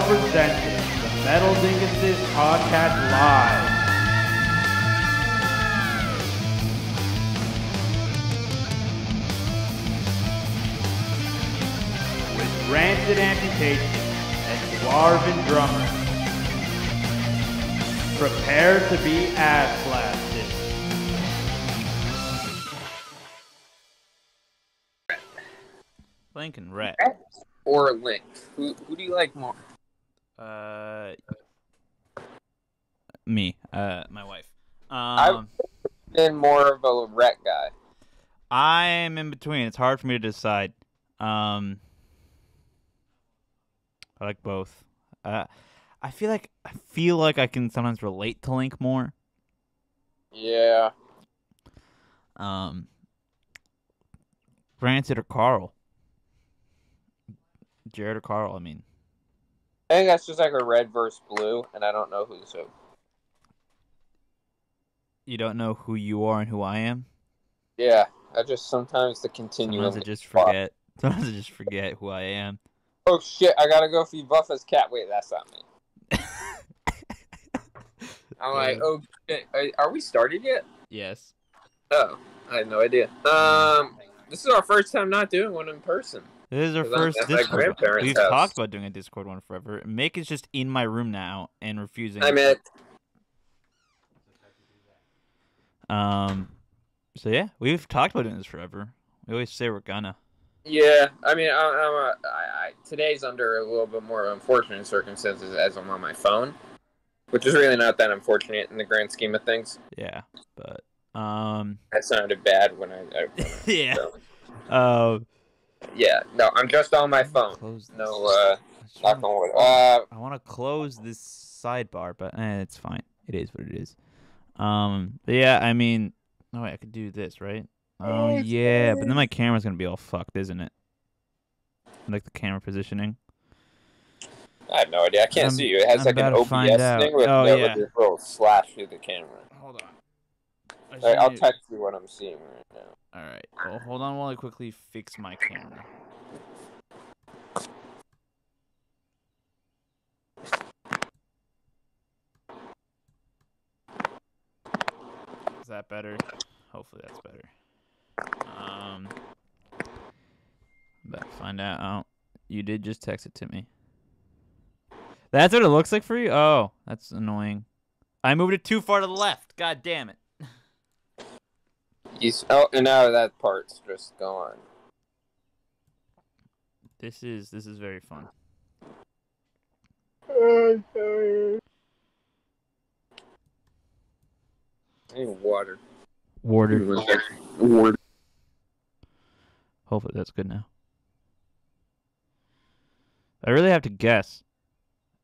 presenting the Metal Dinguses podcast live. With Rancid Amputation and Dwarven Drummer. Prepare to be ass blasted. Link and Rhett. Or Link? Who do you like more? Me. My wife. I've been more of a Rhett guy. I'm in between. It's hard for me to decide. I like both. I feel like I can sometimes relate to Link more. Yeah. Rancid or Carl? Jared or Carl, I mean. I think that's just like a red versus blue, and I don't know who's who. You don't know who you are and who I am? Yeah, I just sometimes the continuum. Sometimes I just forget who I am. Oh shit, I gotta go feed Buffett's cat. Wait, that's not me. I'm like, oh shit, are we started yet? Yes. Oh, I had no idea. This is our first time not doing one in person. This is our first Discord one. We've talked about doing a Discord one forever. Mick is just in my room now and refusing. Hi, Mick. So yeah, we've talked about doing this forever. We always say we're gonna. Yeah, I mean, today's under a little bit more unfortunate circumstances as I'm on my phone, which is really not that unfortunate in the grand scheme of things. Yeah, but that sounded bad when I yeah. So. Yeah, no, I'm just on my phone. No, knock on wood. I want to close this sidebar, but it's fine. It is what it is. But yeah, I mean, oh wait, I could do this, right? Oh yeah, but then my camera's gonna be all fucked, isn't it? Like the camera positioning. I have no idea. I can't see you. It has like an OBS thing with this little slash through the camera. Hold on. Right, I'll text you what I'm seeing right now. Alright. Well, hold on while I quickly fix my camera. Is that better? Hopefully that's better. About to find out. Oh, you did just text it to me. That's what it looks like for you? Oh, that's annoying. I moved it too far to the left. God damn it. And now that part's just gone. This is very fun. I need water. Water. Hopefully that's good now. I really have to guess.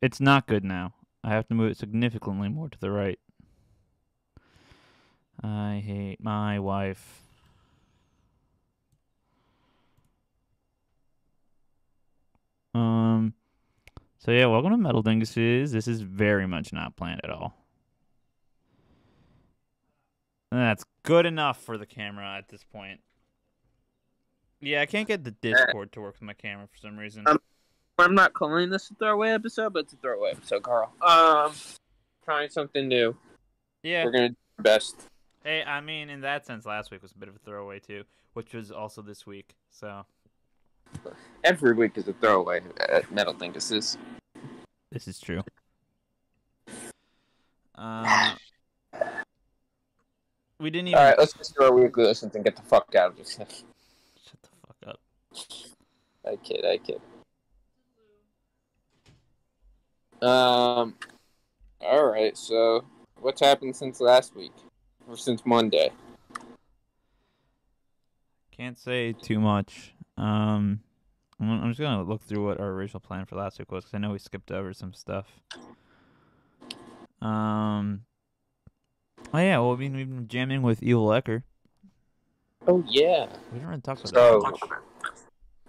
It's not good now. I have to move it significantly more to the right. I hate my wife. So yeah, welcome to Metal Dinguses. This is very much not planned at all. That's good enough for the camera at this point. Yeah, I can't get the Discord to work with my camera for some reason. I'm not calling this a throwaway episode, but it's a throwaway episode, Carl. Trying something new. Yeah. We're gonna do our best. Hey, I mean, in that sense, last week was a bit of a throwaway too, which was also this week. So every week is a throwaway at Metal Dinguses. This is true. We didn't even. All right, let's just do our weekly listens and get the fuck out of this. Shut the fuck up. I kid. All right. So, what's happened since last week, or since Monday? Can't say too much. I'm just gonna look through what our original plan for last week was, because I know we skipped over some stuff. Oh yeah, well, we've been jamming with Evil Ecker. Oh yeah. We didn't really talk about that much.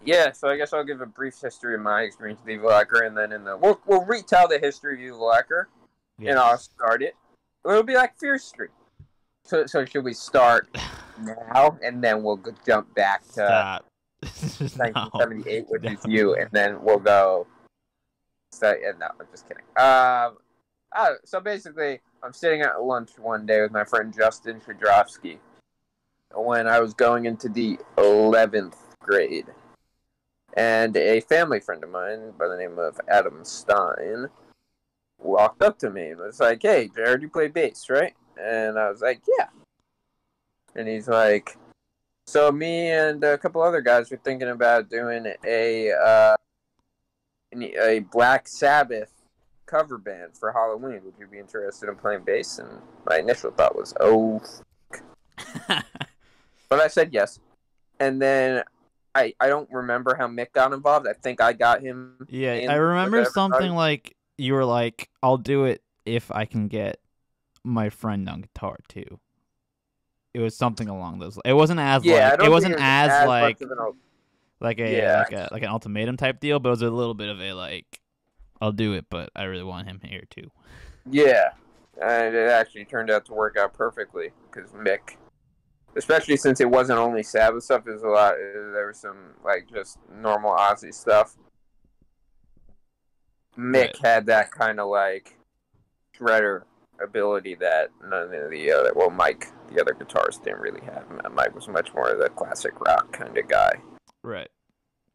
Yeah, so I guess I'll give a brief history of my experience with Evil Ecker, and then we'll retell the history of Evil Ecker, and I'll start it. It'll be like Fear Street. So should we start now, and then we'll jump back to 1978, which is you, and then we'll go So, yeah, no, I'm just kidding. So basically, I'm sitting at lunch one day with my friend Justin Shadrovsky when I was going into the 11th grade. And a family friend of mine by the name of Adam Stein walked up to me and was like, "Hey, Jared, you play bass, right?" And I was like, "Yeah." And he's like, "So me and a couple other guys were thinking about doing a Black Sabbath cover band for Halloween. Would you be interested in playing bass?" And my initial thought was, "Oh." But I said yes. And then I don't remember how Mick got involved. I think I got him. Yeah, I remember something like you were like, "I'll do it if I can get my friend on guitar too." It was something along those. It wasn't as like an ultimatum type deal, but it was a little bit of a like, "I'll do it, but I really want him here too." Yeah, and it actually turned out to work out perfectly because Mick. Especially since it wasn't only Sabbath stuff, there was some, like, just normal Ozzy stuff. Mick had that kind of, like, shredder ability that none of the other, Mike, the other guitarist, didn't really have. Mike was much more of the classic rock kind of guy. Right.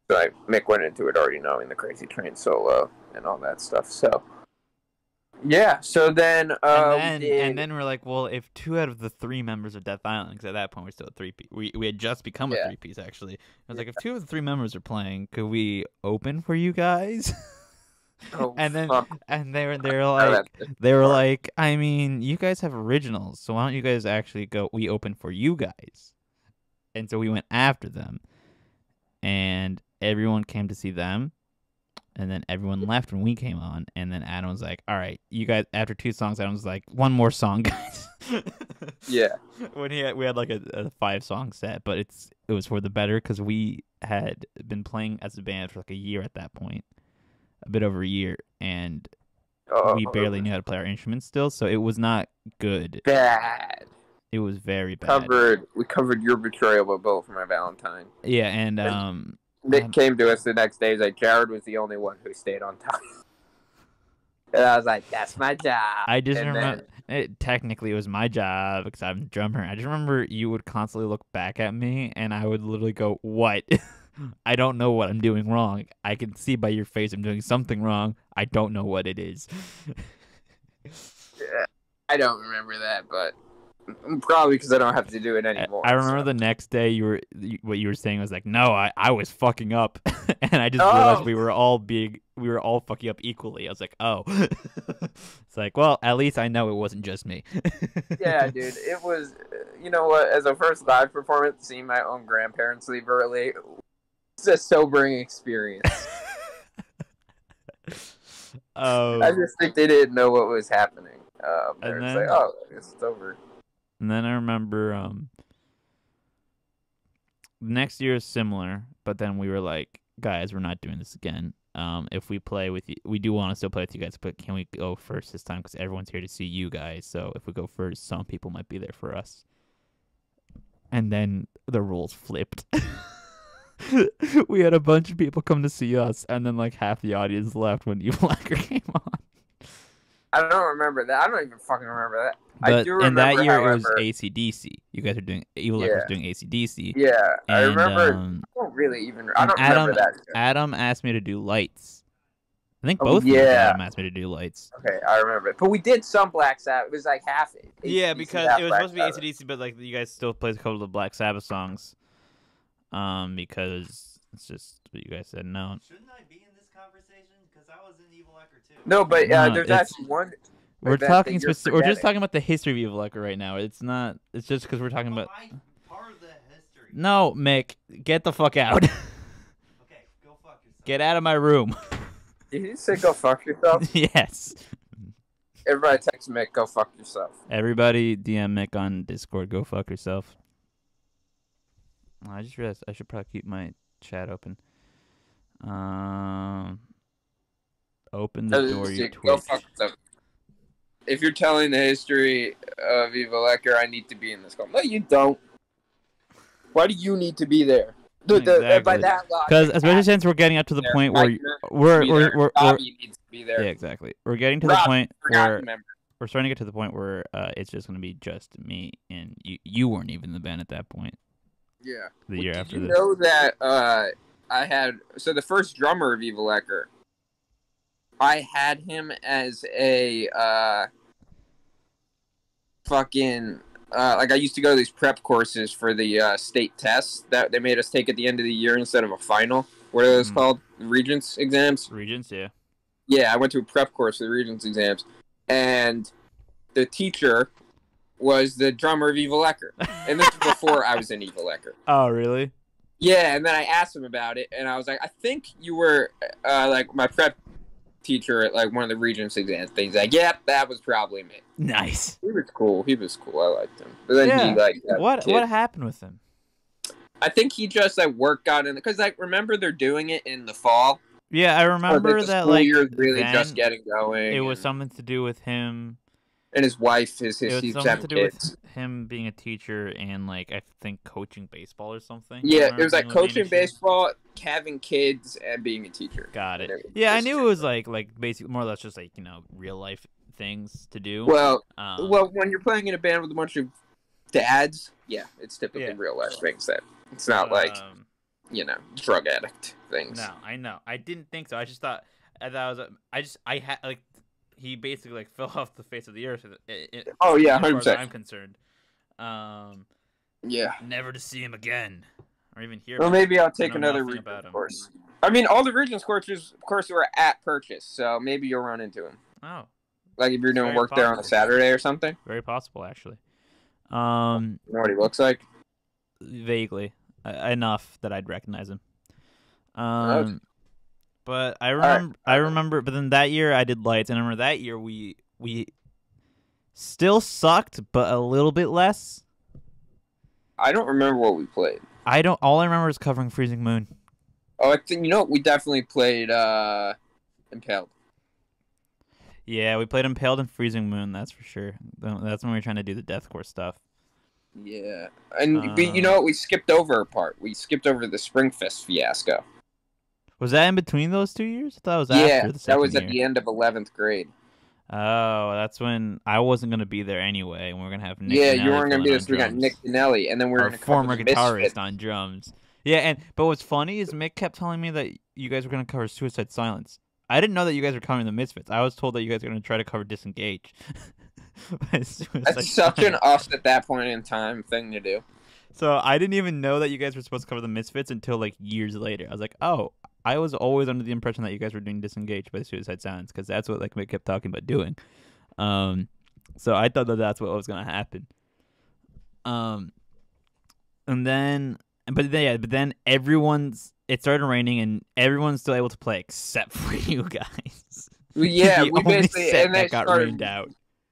So, like, Mick went into it already knowing the Crazy Train solo and all that stuff, so... Yeah, so then... and then we're like, well, if 2 out of the 3 members of Death Island, because at that point we're still a 3-piece. We had just become a 3-piece, actually. I was like, if 2 of the 3 members are playing, could we open for you guys? And they were like, I mean, you guys have originals, so why don't you guys actually go, we open for you guys. And so we went after them. And everyone came to see them. And then everyone left when we came on. And then Adam was like, all right, you guys, after 2 songs, Adam was like, one more song, guys. Yeah. We had like a 5-song set, but it was for the better because we had been playing as a band for like a year at that point. A bit over a year. And we barely knew how to play our instruments still. So it was not good. Bad. It was very bad. We covered Your Betrayal by Bill for my Valentine. Yeah, and Nick came to us the next day. He's like, Jared was the only one who stayed on time. And I was like, that's my job. I just remember, technically it was my job because I'm a drummer. I just remember you would constantly look back at me and I would literally go, what? I don't know what I'm doing wrong. I can see by your face I'm doing something wrong. I don't know what it is. Yeah, I don't remember that, but... Probably because I don't have to do it anymore. I remember the next day what you were saying was like, no, I was fucking up, and I just realized we were all fucking up equally. I was like, oh, it's like, well, at least I know it wasn't just me. Yeah, dude, it was. You know what? As a first live performance, seeing my own grandparents leave early, it's a sobering experience. I just think they didn't know what was happening. They're just like, oh, I guess it's over. And then I remember next year is similar, but then we were like, guys, we're not doing this again. If we play with you, we do want to still play with you guys, but can we go first this time? Because everyone's here to see you guys. So if we go first, some people might be there for us. And then the rules flipped. We had a bunch of people come to see us, and then like half the audience left when Evil Hacker came on. I don't remember that. I don't even fucking remember that. But I do remember, and that year however, it was AC/DC. You guys are doing Evil Hacker was doing AC/DC. Yeah, and, I remember. I don't really even. I don't remember that. Adam asked me to do lights. I think both of them Adam asked me to do lights. Okay, I remember it. But we did some Black Sabbath. It was like half it. Yeah, because it was supposed to be AC/DC, but like you guys still played a couple of the Black Sabbath songs. Because it's just what you guys said. No. Shouldn't I be in this conversation? Because I was in Evil Hacker too. No, but there's actually one. We're talking we're just talking about the history of Evil Hacker right now. It's not. It's just because we're talking about. Part of the history. No, Mick, get the fuck out. Okay, go fuck yourself. Get out of my room. Did you say go fuck yourself? Yes. Everybody text Mick, go fuck yourself. Everybody DM Mick on Discord, go fuck yourself. I just realized I should probably keep my chat open. Open the door, you twitch. Go fuck yourself. If you're telling the history of Evil Hacker, I need to be in this call. No, you don't. Why do you need to be there? Exactly. Because especially since we're getting up to the point where we're be there. Yeah, exactly. We're getting to the Rob, point forgotten where member. we're starting to get to the point where it's just going to be just me and you. You weren't even in the band at that point. Yeah. The year after Did you this. know that I had the first drummer of Evil Ecker, I had him as a fucking like I used to go to these prep courses for the state tests that they made us take at the end of the year instead of a final. What are those called? The Regents exams? Regents, yeah. Yeah, I went to a prep course for the Regents exams, and the teacher was the drummer of Evil Ecker. And this was before I was in Evil Ecker. Oh, really? Yeah, and then I asked him about it, and I was like, I think you were like my prep teacher at like one of the Regents exams. He's like, yep, that was probably me. Nice. He was cool. I liked him. But then he like what happened with him? I think he just like work got in because like remember they're doing it in the fall. Yeah, I remember the that school like year's really then just getting going. It was something to do with him. And his wife is It was he's something having to do kids. with him being a teacher and like I think coaching baseball or something. Yeah, it was like Being the main coaching issue. baseball, having kids, and being a teacher. Got it. And was Yeah, I just- knew it was like basically more or less just like real life things to do. Well, Um, when you're playing in a band with a bunch of dads, yeah, it's typically Yeah. real life things. That it's not like um, drug addict things. No, I know. I didn't think so. I just thought that was. I had like he basically like fell off the face of the earth. Oh yeah, as far as 100%. I'm concerned. Yeah. Never to see him again, or even hear. Well, about him. maybe I'll I take know another nothing Regents about him. course. I mean, all the Regents courses, of course, were at Purchase, so maybe you'll run into him. Oh, Like if you're doing Very work there on a possible. Saturday or something. very possible actually. You know what he looks like? Vaguely enough that I'd recognize him. Okay. But I right. remember. I remember. But then that year I did lights, and I remember that year we still sucked, but a little bit less. I don't remember what we played. I don't. All I remember is covering Freezing Moon. Oh, I think we definitely played Impaled. Yeah, we played Impaled and Freezing Moon. That's for sure. That's when we were trying to do the deathcore stuff. Yeah, and but you know what? We skipped over a part. We skipped over the Springfest fiasco. Was that in between those 2 years? I thought it was Yeah, after the second that was year. at the end of 11th grade. Oh, that's when I wasn't gonna be there anyway, and we are gonna have Nick. Yeah, Dinelli you weren't gonna be filling there. So we got on drums. Nick Dinelli, and then we were Our gonna cover former the guitarist Misfits. on drums. Yeah, but what's funny is Mick kept telling me that you guys were gonna cover Suicide Silence. I didn't know that you guys were covering the Misfits. I was told that you guys were gonna try to cover Disengage. That's such an us at that point in time thing to do. So I didn't even know that you guys were supposed to cover the Misfits until like years later. I was like, oh, I was always under the impression that you guys were doing Disengage by Suicide Silence because that's what like Mick kept talking about doing. So I thought that that's what was gonna happen. And then, but then it started raining and everyone's still able to play except for you guys. Yeah, The we only basically set and that then got started, rained out.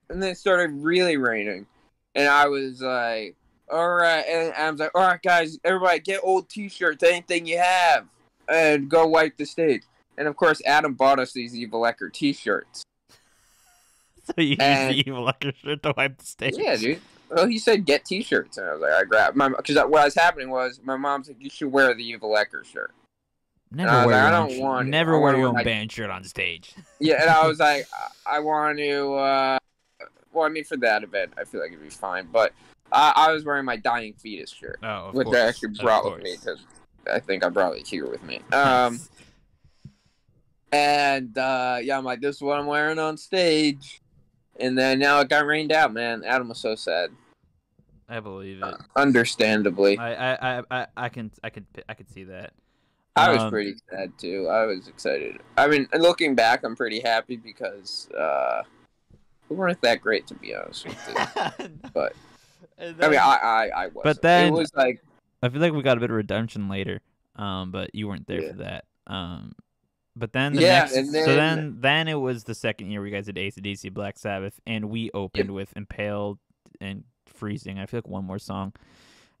and then it started really raining, and I was like, "All right," and I was like, "All right, guys, everybody, get old T-shirts, anything you have, and go wipe the stage." And of course, Adam bought us these Evil Ecker T-shirts. So you used And- the Evil Ecker shirt to wipe the stage. Yeah, dude. Well, he said get T-shirts, and I was like, I grabbed my because what was happening was my mom's like, you should wear the Evil Ecker shirt. Never wear I your don't own want it. never I wear wanna your wear own my- band shirt on stage. Yeah, and I was like, I want to. Well, I mean, for that event, I feel like it'd be fine. But I was wearing my Dying Fetus shirt, Oh, of which course. I actually Of brought with me course. because I think I brought it here with me. Nice. And yeah, I'm like, this is what I'm wearing on stage. And then now it got rained out, man. Adam was so sad. I believe it. Understandably, I can see that. I was pretty sad too. I was excited. I mean, looking back, I'm pretty happy because we weren't that great, to be honest with you. But I mean, I was. But then- it was like, I feel like we got a bit of redemption later. But you weren't there Yeah. for that. But then the Yeah, next, and so then- then it was the second year we guys did AC/DC, Black Sabbath, and we opened with Impaled and Freezing. I feel like one more song,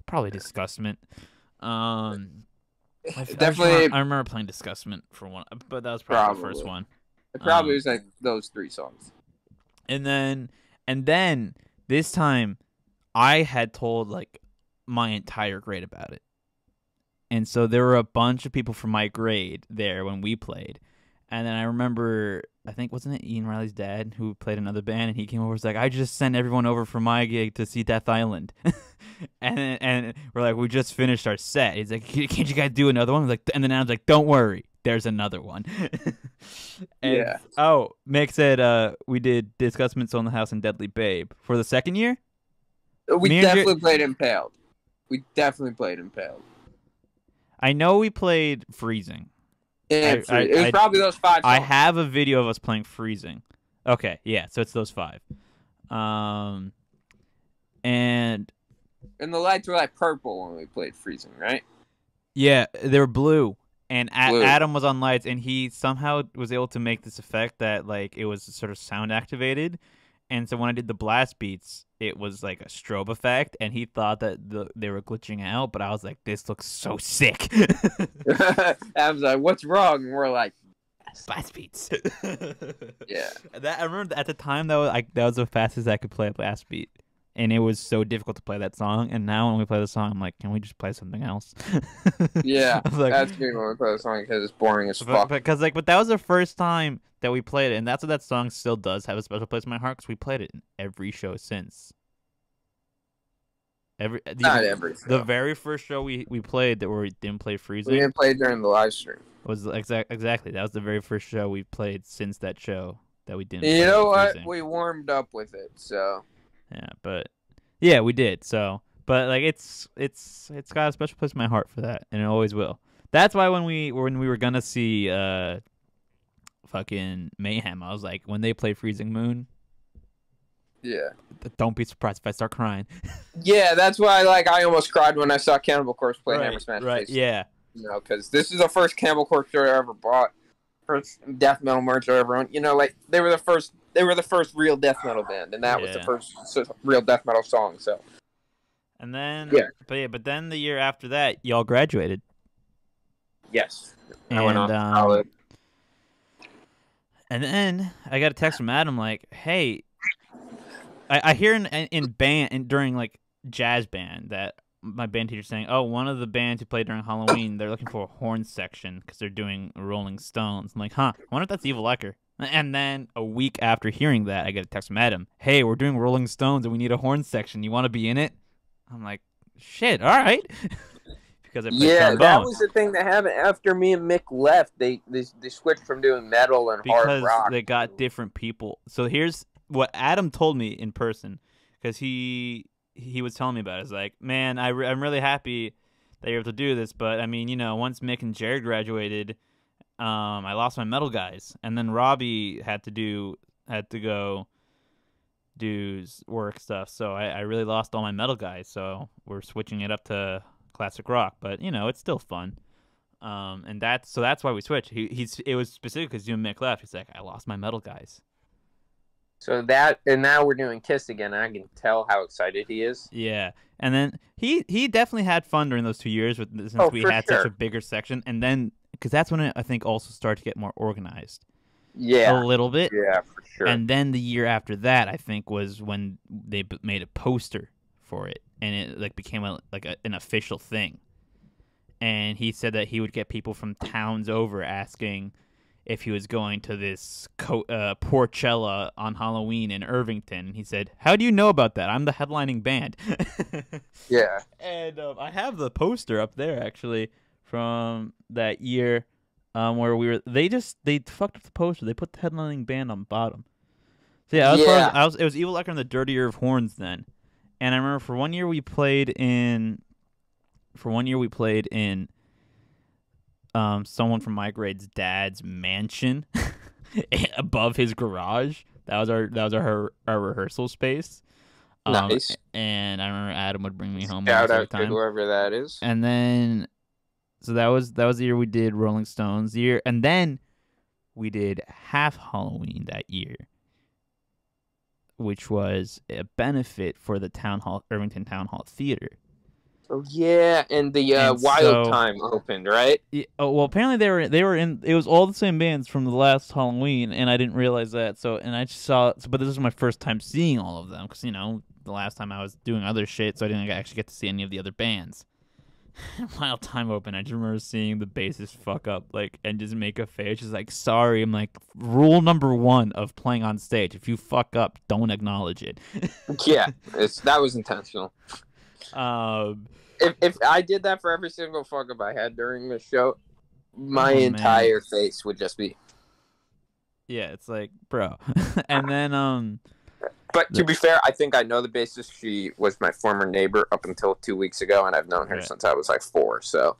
probably Disgustment. Definitely- I remember playing Disgustment for one, but that was probably the first Probably. one. it probably was like those three songs. And then this time, I had told like my entire grade about it, and so there were a bunch of people from my grade there when we played, And then I remember, I think, wasn't it Ian Riley's dad who played another band, and he came over and was like, I just sent everyone over for my gig to see Death Island. and we're like, we just finished our set. He's like, can't you guys do another one? Like, and then I was like, don't worry, there's another one. Yeah. Oh, Mick said we did Disgustment, Soul in the House, and Deadly Babe. For the second year? We Me and definitely played Impaled. We definitely played Impaled. I know we played Freezing. And it was probably those 5 songs. I have a video of us playing Freezing. Okay, yeah, so it's those 5. And the lights were like purple when we played Freezing, right? yeah, they were blue. And Blue. Adam was on lights, and he somehow was able to make this effect that like it was sort of sound activated. And so when I did the blast beats, it was like a strobe effect, and he thought that they were glitching out, but I was like, this looks so sick. Adam's like, what's wrong? And we're like, yes. Blast beats. yeah. I remember at the time that was the fastest I could play a blast beat. And it was so difficult to play that song. And now when we play the song, I'm like, can we just play something else? Yeah, like, that's me when we play the song because it's boring as fuck. But that was the first time that we played it, and that's what that song still does have a special place in my heart because we played it in every show since. Not every show. The very first show we played that where we didn't play Freezing. We didn't play during the live stream. Was exactly that was the very first show we played since that show that we didn't. You play know what? Freezing. We warmed up with it, so. Yeah, but yeah, we did. So, but like it's got a special place in my heart for that, and it always will. That's why when we were gonna see fucking Mayhem, I was like, when they play Freezing Moon, yeah, don't be surprised if I start crying. Yeah, that's why I almost cried when I saw Cannibal Corpse play right, Hammer Smash right, Face. yeah. You know, because this is the first Cannibal Corpse shirt I ever bought, first death metal merch I ever owned. You know, like they were the first real death metal band, and that was the first real death metal song. So, and then but then the year after that, y'all graduated. Yes, and I went on to college. And then I got a text from Adam like, "Hey, I hear in band during like jazz band that." My band teacher saying, "Oh, one of the bands who played during Halloween, they're looking for a horn section because they're doing Rolling Stones." I'm like, "Huh? I wonder if that's Evil Ecker." And then a week after hearing that, I get a text from Adam. "Hey, we're doing Rolling Stones and we need a horn section. You want to be in it?" I'm like, "Shit, all right." Because I played trombone. That was the thing that happened after me and Mick left. They switched from doing metal and hard rock. Because they got different people. So here's what Adam told me in person, because he was telling me about it. It's like, man, I'm really happy that you're able to do this, but I mean, you know, once Mick and Jared graduated, I lost my metal guys, and then Robbie had to go do work stuff, so I really lost all my metal guys. So we're switching it up to classic rock, but you know, it's still fun. And that's why we switched. It was specific because you and Mick left. He's like, I lost my metal guys. So and now we're doing Kiss again, and I can tell how excited he is. Yeah, and then he definitely had fun during those 2 years since we had such a bigger section, and then because that's when it, I think, also started to get more organized. Yeah, a little bit. Yeah, for sure. And then the year after that, I think, was when they made a poster for it, and it like became an official thing. And he said that he would get people from towns over asking if he was going to this Porchella on Halloween in Irvington. And he said, "How do you know about that? I'm the headlining band." Yeah. And I have the poster up there, actually, from that year where they fucked up the poster. They put the headlining band on bottom. So yeah, it was Evil Ecker and the Dirtier of Horns then. And I remember for one year we played in someone from my grade's dad's mansion above his garage. That was our rehearsal space. Nice. And I remember Adam would bring me home. Shout out to whoever that is. And then, so that was the year we did Rolling Stones year, and then we did Half Halloween that year, which was a benefit for the Irvington Town Hall Theater. Oh yeah, and the Wild Time opened, right? Yeah, well, apparently they were in. It was all the same bands from the last Halloween, and I didn't realize that. So, and I just saw. But this was my first time seeing all of them because the last time I was doing other shit, so I didn't actually get to see any of the other bands. While time open, I just remember seeing the bassist fuck up, like, and just make a face. Just like, sorry. I'm like, rule number 1 of playing on stage: if you fuck up, don't acknowledge it. Yeah, that was intentional. Um, If I did that for every single fuck up I had during the show, my Oh, man. entire face would just be. yeah, it's like, bro. And then But to be fair, I think I know the bassist. She was my former neighbor up until 2 weeks ago, and I've known her Right. since I was like 4. So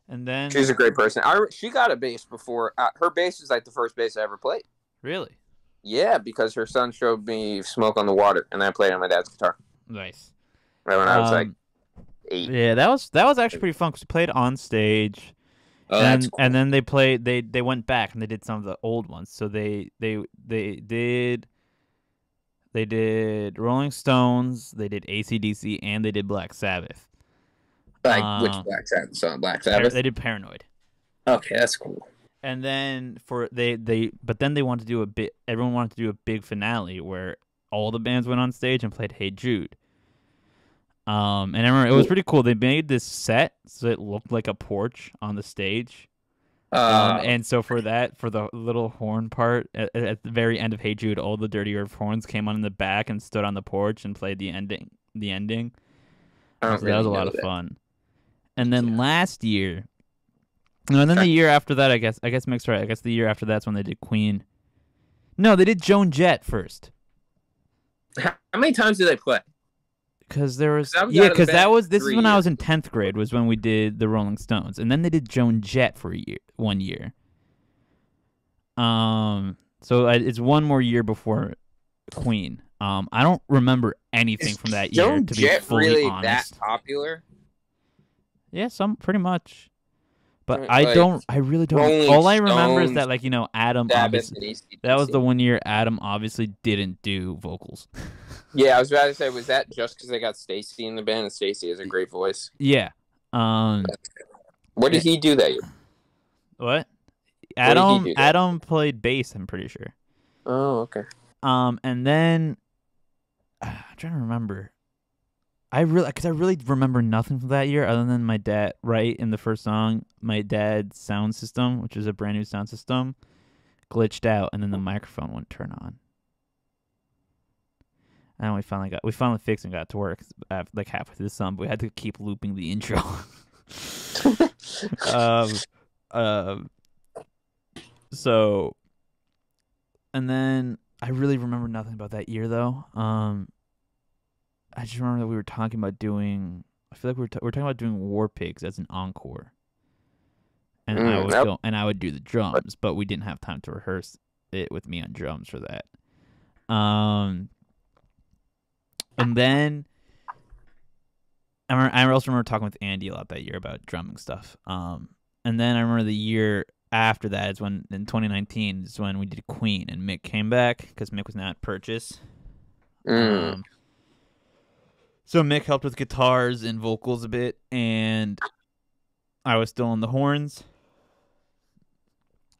and then she's a great person. She got a bass before. Her bass is like the first bass I ever played. really Yeah, because her son showed me "Smoke on the Water," and I played on my dad's guitar nice. right when I was like 8. Yeah, that was actually pretty fun because we played on stage. Oh, and, that's cool. and then they played. They went back and they did some of the old ones. So they did Rolling Stones, they did AC/DC, and they did Black Sabbath. Like which Black Sabbath song? Black Sabbath. They did Paranoid. Okay, that's cool. And then but then they wanted to do a bit. Everyone wanted to do a big finale where all the bands went on stage and played Hey Jude. And I remember it was pretty cool. They made this set so it looked like a porch on the stage. And so for the little horn part at the very end of Hey Jude, all the Dirty Earth horns came on in the back and stood on the porch and played the ending. So that was a lot of fun. And then last year, no, and then the year after that, I guess Mick's right. I guess the year after that's when they did Queen. No, they did Joan Jett first. How many times did they play? Because there was This is when I was in 10th grade was when we did the Rolling Stones, and then they did Joan Jett for 1 year. So it's one more year before Queen. I don't remember anything from that year, Joan to be Jett fully really honest. that popular? Yeah, pretty much. But Like, I really don't. Rolling All I remember is Stones, that, like, Adam Sabbath, obviously, and AC/DC. that was the 1 year Adam obviously didn't do vocals. Yeah, I was about to say, was that just because they got Stacy in the band, and Stacy has a great voice? Yeah. What did he do that year? What? What did he do? Adam played bass, I'm pretty sure. Oh, okay. And then I'm trying to remember. I really remember nothing from that year other than my dad, right in the first song, my dad's sound system, which is a brand new sound system, glitched out, and then the microphone wouldn't turn on. And we finally fixed and got it to work like halfway through the song, but we had to keep looping the intro. So, and then I really remember nothing about that year though. I just remember that we were talking about doing. I feel like we were talking about doing War Pigs as an encore, and I would do the drums, but we didn't have time to rehearse it with me on drums for that. And then I also remember talking with Andy a lot that year about drumming stuff. And then I remember the year after that is when, in 2019, is when we did Queen, and Mick came back because Mick was not at Purchase. So Mick helped with guitars and vocals a bit, and I was still on the horns.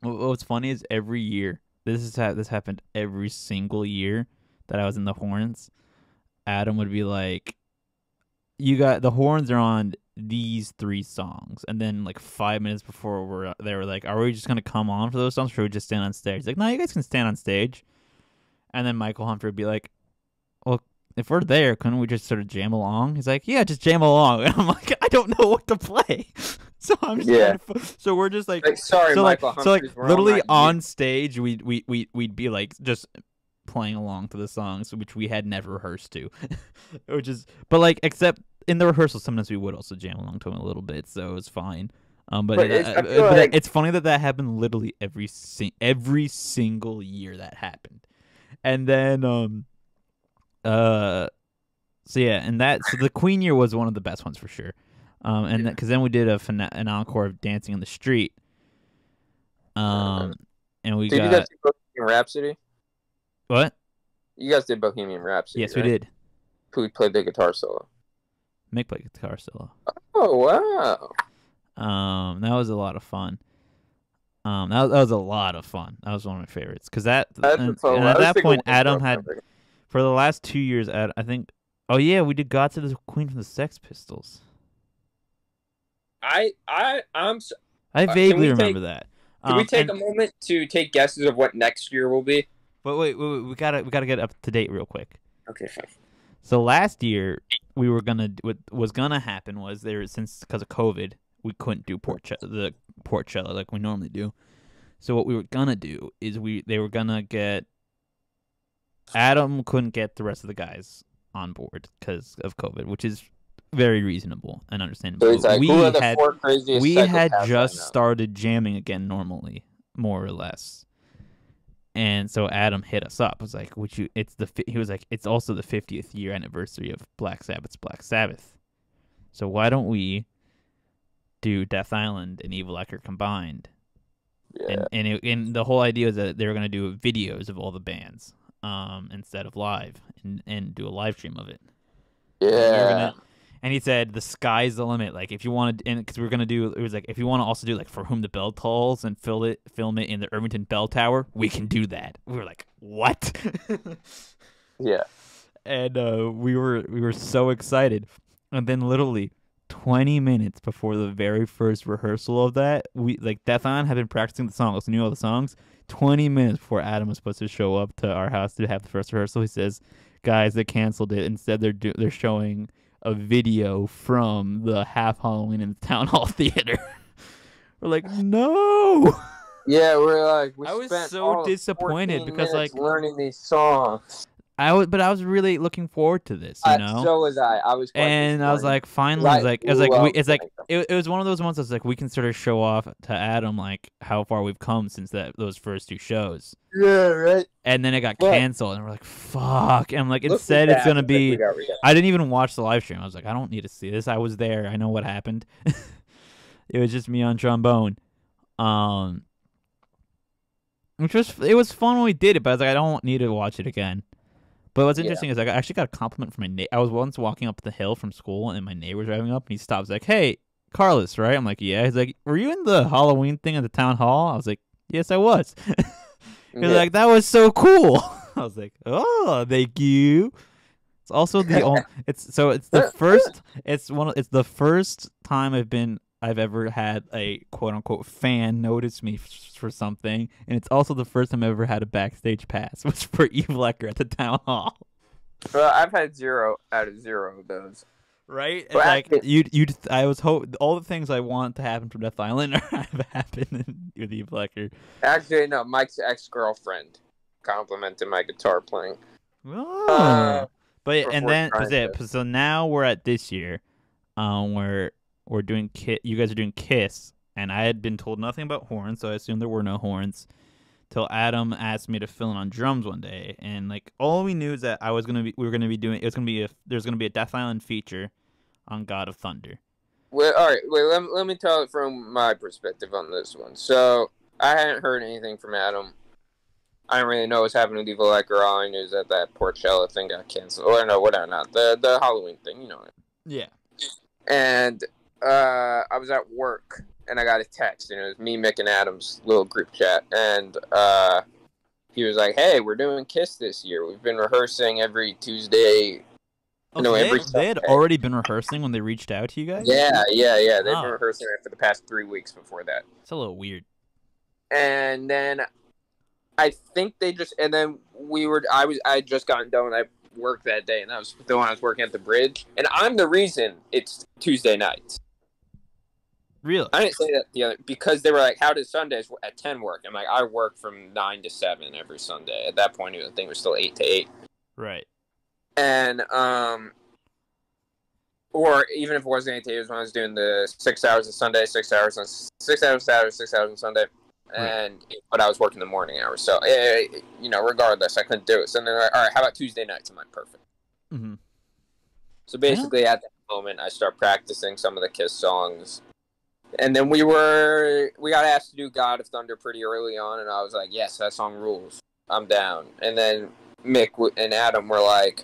What's funny is every year, this happened every single year that I was in the horns, Adam would be like, "You got the horns are on these 3 songs," and then like 5 minutes before they were like, "Are we just gonna come on for those songs, or should we just stand on stage?" He's like, "No, you guys can stand on stage." And then Michael Humphrey would be like, "Well, if we're there, couldn't we just sort of jam along?" He's like, "Yeah, just jam along." And I'm like, "I don't know what to play." So I'm just so we're just like sorry, so Michael like, so like Humphreys, literally on stage we'd be like just playing along to the songs which we had never rehearsed to. But like, except in the rehearsal sometimes we would also jam along to them a little bit, so it was fine. But it's funny that happened literally every single year that happened. And then so the Queen year was one of the best ones for sure. And because then we did an encore of Dancing in the Street. And we did got. You guys do Bohemian Rhapsody? What? You guys did Bohemian Rhapsody. Yes, right? we did. Who played the guitar solo? Mick played guitar solo. Oh wow. That was a lot of fun. That was a lot of fun. That was one of my favorites because at that point Adam had, for the last 2 years, I think. Oh yeah, we did "God Save the Queen" from the Sex Pistols. I'm. I Can vaguely we remember that. Can we take And, a moment to take guesses of what next year will be? but wait, we gotta get up to date real quick. Okay, fine. So last year we were what was gonna happen was since because of COVID we couldn't do the Portchella like we normally do. So what we were gonna do is they were gonna get Adam couldn't get the rest of the guys on board because of COVID, which is very reasonable and understandable. So it's like, who are the four craziest we had psychopaths just right now? started jamming again normally, more or less. And so Adam hit us up. Was like, "Would you?" He was like, "It's also the 50th year anniversary of Black Sabbath's Black Sabbath. So why don't we do Death Island and Evil Ecker combined?" Yeah. And the whole idea was that they were gonna do videos of all the bands, instead of live, and do a live stream of it. Yeah. And he said, "The sky's the limit. Like, if you want to, and because we were gonna do, it was like, if you want to also do like For Whom the Bell Tolls and film it in the Irvington Bell Tower, we can do that." We were like, "What?" Yeah. And we were so excited, and then literally 20 minutes before the very first rehearsal of that, Death On had been practicing the songs, we knew all the songs. 20 minutes before Adam was supposed to show up to our house to have the first rehearsal, he says, "Guys, they canceled it. Instead, they're showing a video from the Half Halloween in the Town Hall Theater." We're like, "No!" Yeah, we're like, I was spent so all disappointed 14 because minutes learning these songs. but I was really looking forward to this, you know. So was I. I was quite And I was disappointed. like, finally, it was one of those ones. I was like, we can sort of show off to Adam like how far we've come since those first two shows. Yeah, right. And then it got But- canceled, and we're like, fuck. And I'm like, Look instead, what it's gonna happens if we be. got react. I didn't even watch the live stream. I was like, I don't need to see this. I was there. I know what happened. It was just me on trombone. It was fun when we did it, but I was like, I don't need to watch it again. But what's interesting is I actually got a compliment from my neighbor. I was once walking up the hill from school, and my neighbor was driving up, and he stops like, "Hey, Carlos, right?" I'm like, "Yeah." He's like, "Were you in the Halloween thing at the town hall?" I was like, "Yes, I was." He was like, "That was so cool." I was like, "Oh, thank you." It's also the only. It's the first. It's the first time I've ever had a quote unquote fan notice me for something, and it's also the first time I've ever had a backstage pass, which for Evil Ecker at the town hall. Well, I've had 0 out of 0 of those. Right? It's Well, like I was all the things I want to happen from Death Island have happened with Evil Ecker. Actually, no. Mike's ex-girlfriend complimented my guitar playing. Oh. Before So now we're at this year, we're doing you guys are doing Kiss, and I had been told nothing about horns, so I assumed there were no horns. Till Adam asked me to fill in on drums one day, and like all we knew is that there's gonna be a Death Island feature on God of Thunder. Well, all right. Wait, let me tell it from my perspective on this one. So I hadn't heard anything from Adam. I didn't really know what's happening with Evil Ecker. All I knew is that Portchella thing got canceled, or no, whatever, not the Halloween thing. You know it. Yeah. And I was at work, and I got a text, and it was me, Mick, and Adam's little group chat, and he was like, "Hey, we're doing Kiss this year. We've been rehearsing every Tuesday." Oh, No, so every they had already been rehearsing when they reached out to you guys? Yeah. They've been Oh. rehearsing it for the past 3 weeks before that. It's a little weird. And then I think they just, and then I had just gotten done at work that day, and that was the one I was working at the bridge. And I'm the reason it's Tuesday nights. Really? I didn't say that because they were like, "How does Sundays at 10 work?" I'm like, "I work from 9 to 7 every Sunday." At that point, I think it was still 8 to 8. Right. And or even if it wasn't 8 to 8, it was when I was doing the 6 hours on Sunday, 6 hours on Saturday, 6 hours on Sunday. But I was working the morning hours, so regardless, I couldn't do it. So then they're like, "All right, how about Tuesday nights?" I'm like, "Perfect." Mm-hmm. So basically, at that moment, I start practicing some of the Kiss songs, and then we got asked to do God of Thunder pretty early on, and I was like, "Yes, that song rules. I'm down." And then Mick and Adam were like,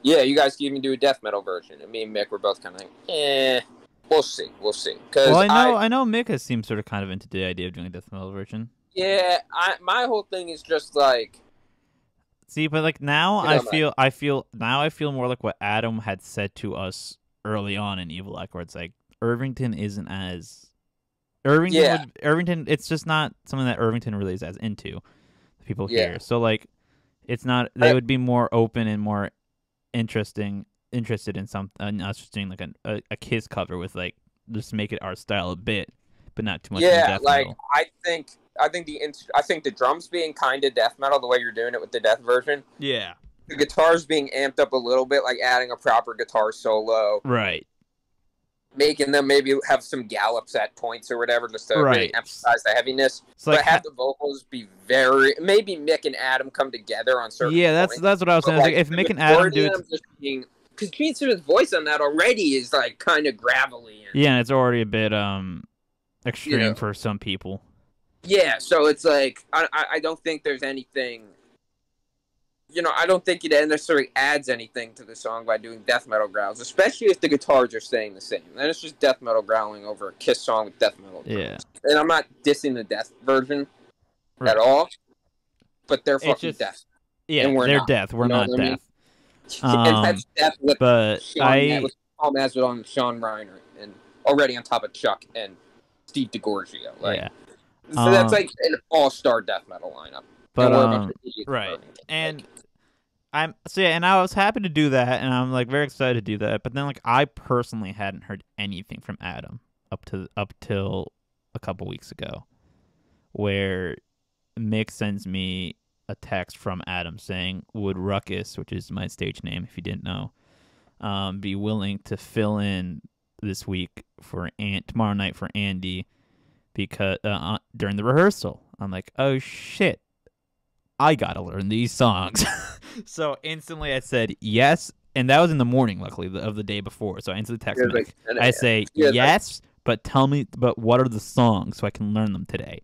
"Yeah, you guys can even do a death metal version." And me and Mick were both kind of like, We'll see. Well, I know Mick has seemed sort of kind of into the idea of doing a death metal version. Yeah, my whole thing is just like. See, but like now I feel more like what Adam had said to us early on in Evil Eck, where it's like Irvington isn't as Irvington. It's just not something that Irvington really is as into the people here. So like, it's not. They would be more open and more interested in us doing like a Kiss cover with like just make it our style a bit, but not too much. Yeah, like metal. I think the drums being kind of death metal the way you're doing it with the death version. Yeah. The guitars being amped up a little bit, like adding a proper guitar solo. Right. Making them maybe have some gallops at points or whatever, just to really emphasize the heaviness. So but like, have the vocals be maybe Mick and Adam come together on certain points. That's what I was saying. Like, if Mick and Adam do it... Because Gene Simmons' voice on that already is like kind of gravelly. And it's already a bit extreme for some people. Yeah, so it's like, I don't think there's anything... I don't think it necessarily adds anything to the song by doing death metal growls, especially if the guitars are staying the same. Then it's just death metal growling over a Kiss song with death metal drums. Yeah. And I'm not dissing the death version at all, but they're fucking death. Yeah, they're death. We're not death. And that's death with but Paul Masvidal and Sean Reiner, and already on top of Chuck and Steve DiGiorgio. Like, so that's like an all-star death metal lineup. But right, and and I was happy to do that, and I'm like very excited to do that. But then like I personally hadn't heard anything from Adam up till a couple weeks ago, where Mick sends me a text from Adam saying, "Would Ruckus, which is my stage name, if you didn't know, be willing to fill in this week for tomorrow night for Andy because during the rehearsal?" I'm like, "Oh shit. I gotta learn these songs." So instantly I said yes, and that was in the morning, luckily, of the day before. So I instantly texted Mick. I say yes, but tell me, what are the songs so I can learn them today?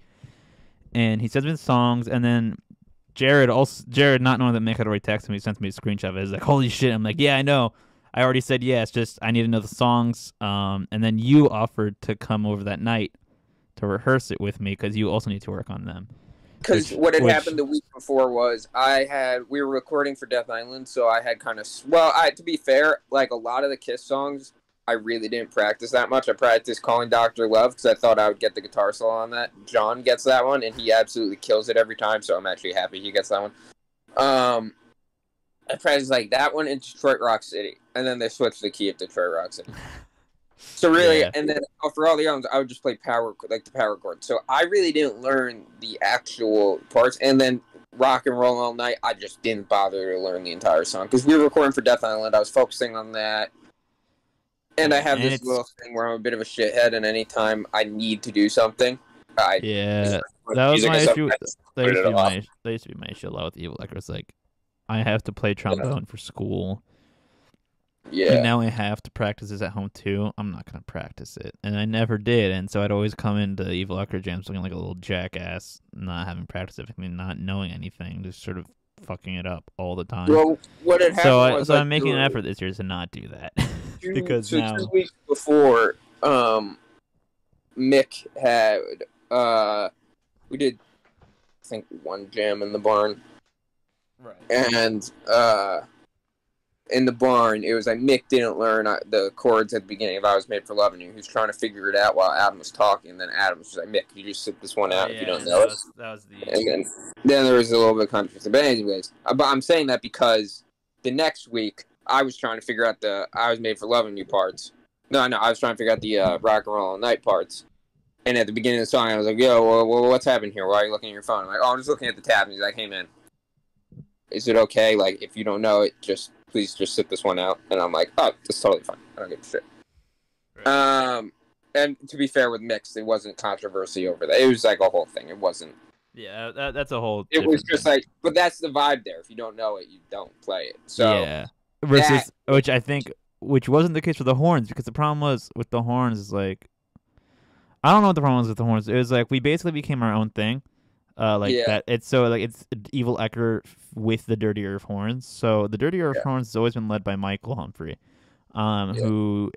And he sends me the songs, and then Jared, not knowing that Mick had already texted me, sends me a screenshot of it. He's like, "Holy shit!" I'm like, "Yeah, I know. I already said yes. Just I need to know the songs." And then you offered to come over that night to rehearse it with me because you also need to work on them. Because what had happened the week before was we were recording for Death Island, so I had kind of... Well, to be fair, like a lot of the Kiss songs, I really didn't practice that much. I practiced Calling Dr. Love because I thought I would get the guitar solo on that. John gets that one, and he absolutely kills it every time, so I'm actually happy he gets that one. I practiced like that one in Detroit Rock City, and then they switched the key of Detroit Rock City. So really, and then for all the others, I would just play the power chord. So I really didn't learn the actual parts. And then Rock and Roll All Night, I just didn't bother to learn the entire song because we were recording for Death Island. I was focusing on that, and I have this little thing where I'm a bit of a shithead, and anytime I need to do something, that was my issue. That used to be my issue a lot with Evil Echo. It's like I have to play trombone for school. Yeah. And now I have to practice this at home too. I'm not gonna practice it, and I never did. And so I'd always come into Evil Echo jams looking like a little jackass, not having practiced it, not knowing anything, just sort of fucking it up all the time. Well, what had happened was I'm making an effort this year to not do that because now 2 weeks before, Mick had we did I think one jam in the barn, right? And in the barn, it was like Mick didn't learn the chords at the beginning of "I Was Made for Loving You." He was trying to figure it out while Adam was talking, and then Adam was just like, "Mick, you just sit this one out if you don't know it." That was the. And then there was a little bit of controversy. But anyways, but I'm saying that because the next week I was trying to figure out the "I Was Made for Loving You" parts. No, I was trying to figure out the "Rock and Roll All Night" parts. And at the beginning of the song, I was like, "Yo, well, what's happening here? Why are you looking at your phone?" I'm like, "Oh, I'm just looking at the tab." And he's like, "Hey, man, is it okay? Like, if you don't know it, please just sit this one out." And I'm like, "Oh, that's totally fine. I don't give a shit." Right. And to be fair with Mix, it wasn't controversy over that. It was like a whole thing. It wasn't. Yeah, that's a whole. It was just like, but that's the vibe there. If you don't know it, you don't play it. So yeah, versus which wasn't the case with the horns, because the problem was with the horns is like, I don't know what the problem was with the horns. It was like we basically became our own thing. That it's so like it's Evil Ecker with the Dirty Earth horns. So the Dirty Earth horns has always been led by Michael Humphrey, who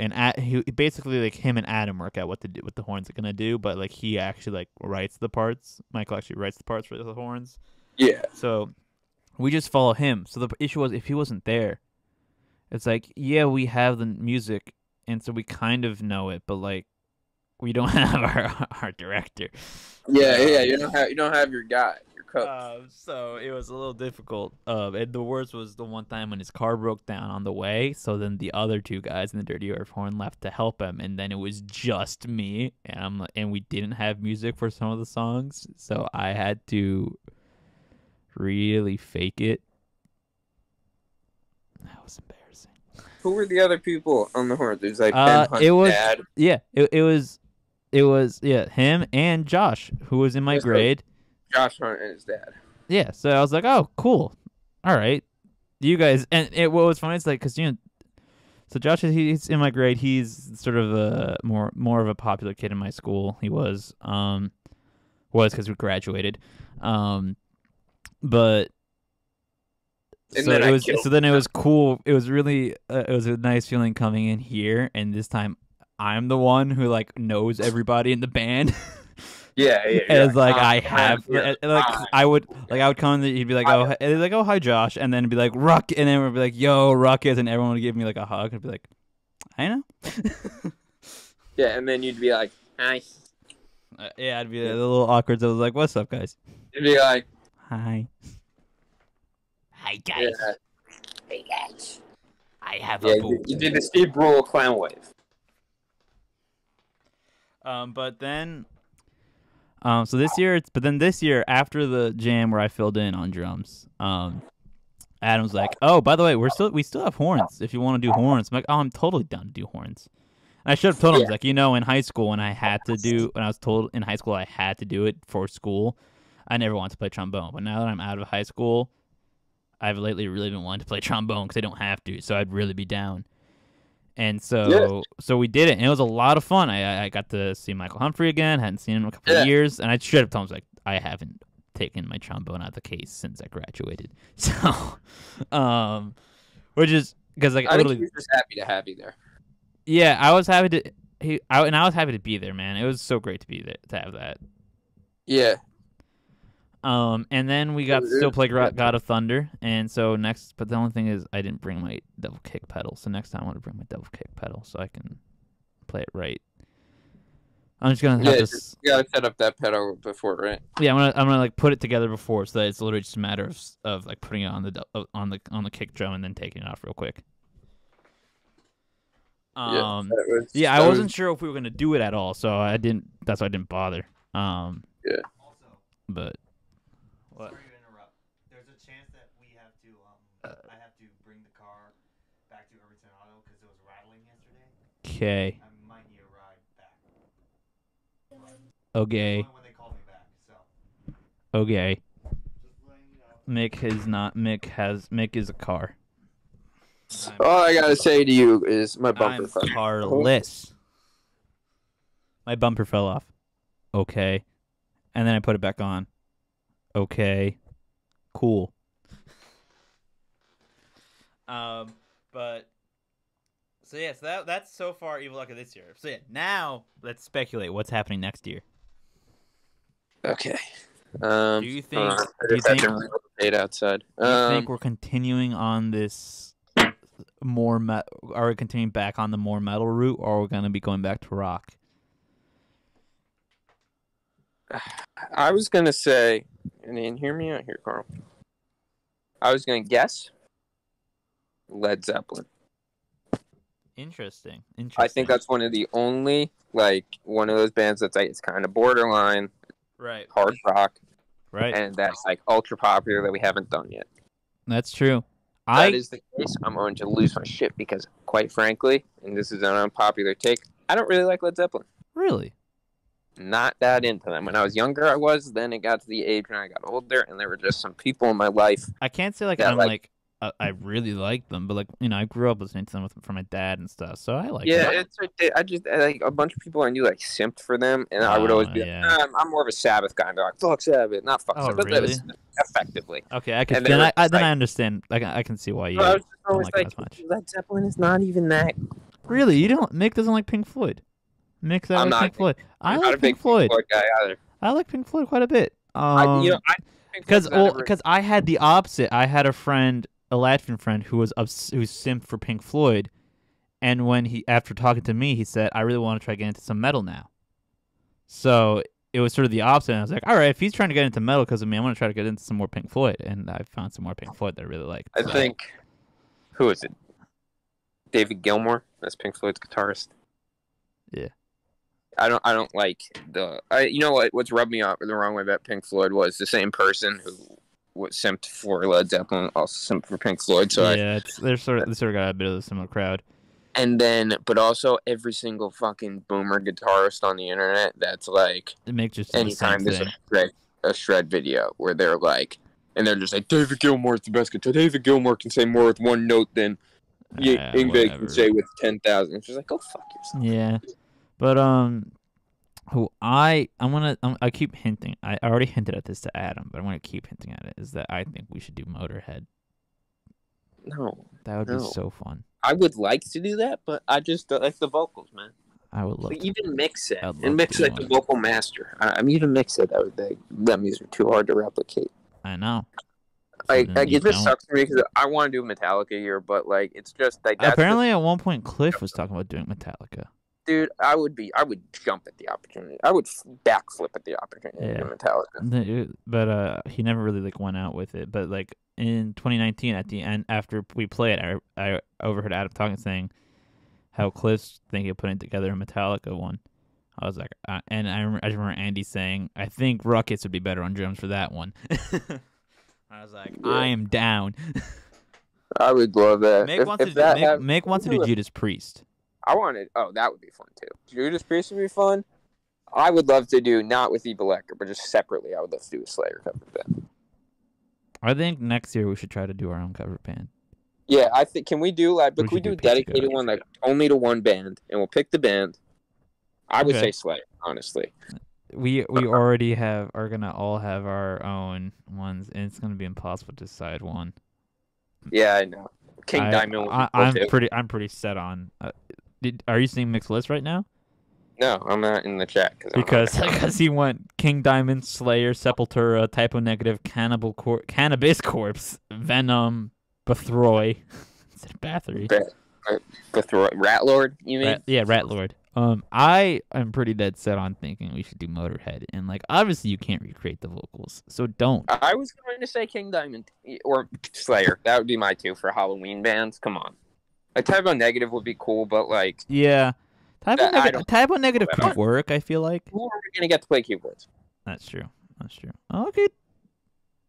basically like him and Adam work out what the horns are gonna do, but like he actually like writes the parts. Michael actually writes the parts for the horns. Yeah. So we just follow him. So the issue was if he wasn't there, it's like we have the music and so we kind of know it, but like we don't have our director. Yeah. You don't have your guy, your coach. So it was a little difficult. And the worst was the one time when his car broke down on the way. So then the other two guys in the Dirty Earth Horn left to help him, and then it was just me, and we didn't have music for some of the songs, so I had to really fake it. That was embarrassing. Who were the other people on the horn? There's like Ben Hunt's it was dad. yeah, it was him and Josh, who was in my grade. Josh Hunt and his dad. Yeah, so I was like, oh, cool. All right. You guys, and what was funny is like, because, so Josh, he's in my grade. He's sort of a more of a popular kid in my school. He was because we graduated. But so it was cool. It was really, it was a nice feeling coming in here, and this time I'm the one who like knows everybody in the band. Yeah. It's like I have, I would come in, he'd be like, oh, and like, oh, hi, Josh, and then it'd be like Ruck, and then we'd be like, yo, Ruckus, and everyone would give me like a hug, and be like, I know. Yeah, and then you'd be like, hi. Yeah, I'd be a little awkward. So I was like, what's up, guys? You'd be like, hi. Hi, guys. Yeah. Hey guys. I have a boo. You did the Steve Brule clown wave. But then. So this year after the jam where I filled in on drums, Adam's like, oh, by the way, we still have horns if you want to do horns. I'm like, oh, I'm totally down to do horns. And I should have told him, like, in high school when I was told in high school I had to do it for school, I never wanted to play trombone. But now that I'm out of high school, I've lately really been wanting to play trombone because I don't have to, so I'd really be down. And so we did it, and it was a lot of fun. I got to see Michael Humphrey again. Hadn't seen him in a couple of years, and I should have told him, like, I haven't taken my trombone out of the case since I graduated. So, which is because like I think he was just happy to have you there. Yeah, I was happy to. I was happy to be there, man. It was so great to be there to have that. Yeah. And then we got to still play God of Thunder, and so but the only thing is I didn't bring my double kick pedal, so next time I want to bring my double kick pedal so I can play it right. I'm just gonna have this. You gotta set up that pedal before, right? Yeah, I'm gonna like put it together before, so that it's literally just a matter of like putting it on the kick drum and then taking it off real quick. I wasn't sure if we were gonna do it at all, so I didn't. That's why I didn't bother. Yeah. But. What? Before you interrupt, there's a chance that we have to, I have to bring the car back to Irvington Auto because it was rattling yesterday. Okay. I might need a ride back. Okay. Only when they call me back, so. Okay. Just letting you know. Mick is a car. All I gotta say to you is my bumper I'm fell. carless. My bumper fell off. Okay. And then I put it back on. Okay, cool. But so yeah, so that's so far Evil Luck of this year. So yeah, now let's speculate what's happening next year. Okay. Do you think? Outside. Do you think we're continuing on this more? Are we continuing back on the more metal route, or are we gonna be going back to rock? I was gonna say, and hear me out here, Carl. I was gonna guess Led Zeppelin. Interesting. I think that's one of the only, one of those bands that's like, it's kind of borderline, right, hard rock, right, and that's like ultra popular that we haven't done yet. That's true. That is the case. I'm going to lose my shit because, quite frankly, and this is an unpopular take, I don't really like Led Zeppelin. Really? Not that into them. When I was younger, I was. Then it got to the age when I got older, and there were just some people in my life. I can't say I really like them, but I grew up listening to them from my dad and stuff, so I like. Yeah, them. I just like a bunch of people I knew simped for them, and I would always be like, I'm more of a Sabbath guy. And they're like, fuck Sabbath, not fuck Sabbath. Really? Effectively. Okay, I can. Then I understand. I can see why you don't like it as much. Led Zeppelin is not even that. Really, you don't? Mick doesn't like Pink Floyd. Mick doesn't like Pink Floyd. I like Pink Floyd. Guy either. I like Pink Floyd quite a bit. Because I had the opposite. I had a Latvian friend who simped for Pink Floyd, And when after talking to me, he said, I really want to try to get into some metal now. So it was sort of the opposite. And I was like, all right, if he's trying to get into metal because of me, I'm going to try to get into some more Pink Floyd. And I found some more Pink Floyd that I really liked. I think, who is it? David Gilmour? That's Pink Floyd's guitarist. Yeah. I don't like you know what's rubbed me up the wrong way about Pink Floyd was the same person who was simped for Led Zeppelin, also simped for Pink Floyd. So yeah, they sort of got a bit of a similar crowd. And then, but also every single fucking boomer guitarist on the internet that's like, it makes just anytime there's a shred video where they're like, and they're just like, David Gilmour's the best guitar. David Gilmour can say more with one note than Yngwie can say with 10,000. It's just like, go fuck yourself. Yeah, but I keep hinting. I already hinted at this to Adam, but I'm gonna keep hinting at it. Is that I think we should do Motorhead. No, that would be so fun. I would like to do that, but I just don't like the vocals, man. I would love to. Even mix it and mix like the vocal master. I mean, even mix it. That music too hard to replicate. I know. Like it just sucks for me because I want to do Metallica here, but like it's just like that's apparently at one point Cliff was talking about doing Metallica. Dude, I would jump at the opportunity. I would backflip at the opportunity to do Metallica. But he never really like went out with it. But like in 2019, at the end after we played, I overheard Adam talking, saying how Cliff's thinking of putting together a Metallica one. I was like, and I remember Andy saying, I think Ruckus would be better on drums for that one. I was like, yeah. I am down. I would love that. Mick wants to do Judas Priest. That would be fun too. Judas Priest would be fun. I would love to do, not with Evil Ecker, but just separately, I would love to do a Slayer cover band. I think next year we should try to do our own cover band. Yeah, I think, can we do a dedicated one, like only to one band, and we'll pick the band. I would say Slayer, honestly. We already are gonna all have our own ones, and it's gonna be impossible to decide one. Yeah, I know. King Diamond. I'm pretty set on. Are you seeing Mick's list right now? No, I'm not in the chat because he went King Diamond, Slayer, Sepultura, Typo Negative, Cannabis Corpse, Venom, Bathory, Bathory, Rat Lord. You mean? Rat Lord. I am pretty dead set on thinking we should do Motorhead, and like obviously you can't recreate the vocals, so don't. I was going to say King Diamond or Slayer. That would be my two for Halloween bands. Come on, like Typo Negative would be cool, but like Typo Negative could work. I feel like. Who are we gonna get to play keyboards? That's true. Okay.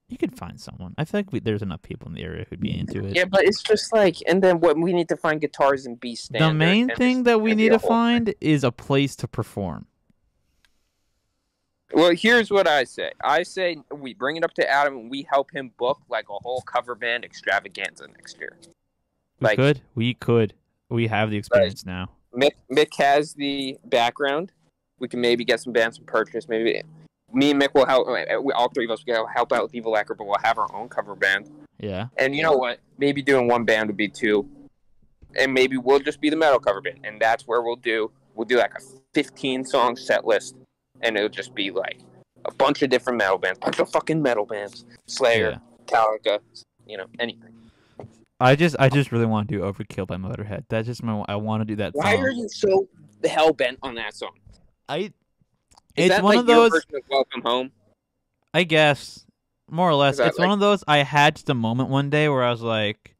You could find someone. I feel like there's enough people in the area who'd be into it. Yeah, but it's just like, and then what we need to find guitars and B standard. The main thing that we need to find is a place to perform. Well, here's what I say. I say we bring it up to Adam and we help him book like a whole cover band extravaganza next year. We could. We have the experience now. Mick has the background. We can maybe get some bands from purchase. Maybe me and Mick will help. All three of us will help out with Evil Ecker, but we'll have our own cover band. Yeah. And you know what? Maybe doing one band would be two, and maybe we'll just be the metal cover band, and that's where we'll do like a 15-song set list, and it'll just be like a bunch of different metal bands, bunch of fucking metal bands, Slayer, Metallica, anything. I just really want to do Overkill by Motorhead. That's just I want to do that. Why are you so hell bent on that song? It's that one like of those. Your version of Welcome Home? I guess, more or less. It's one of those. I had just a moment one day where I was like,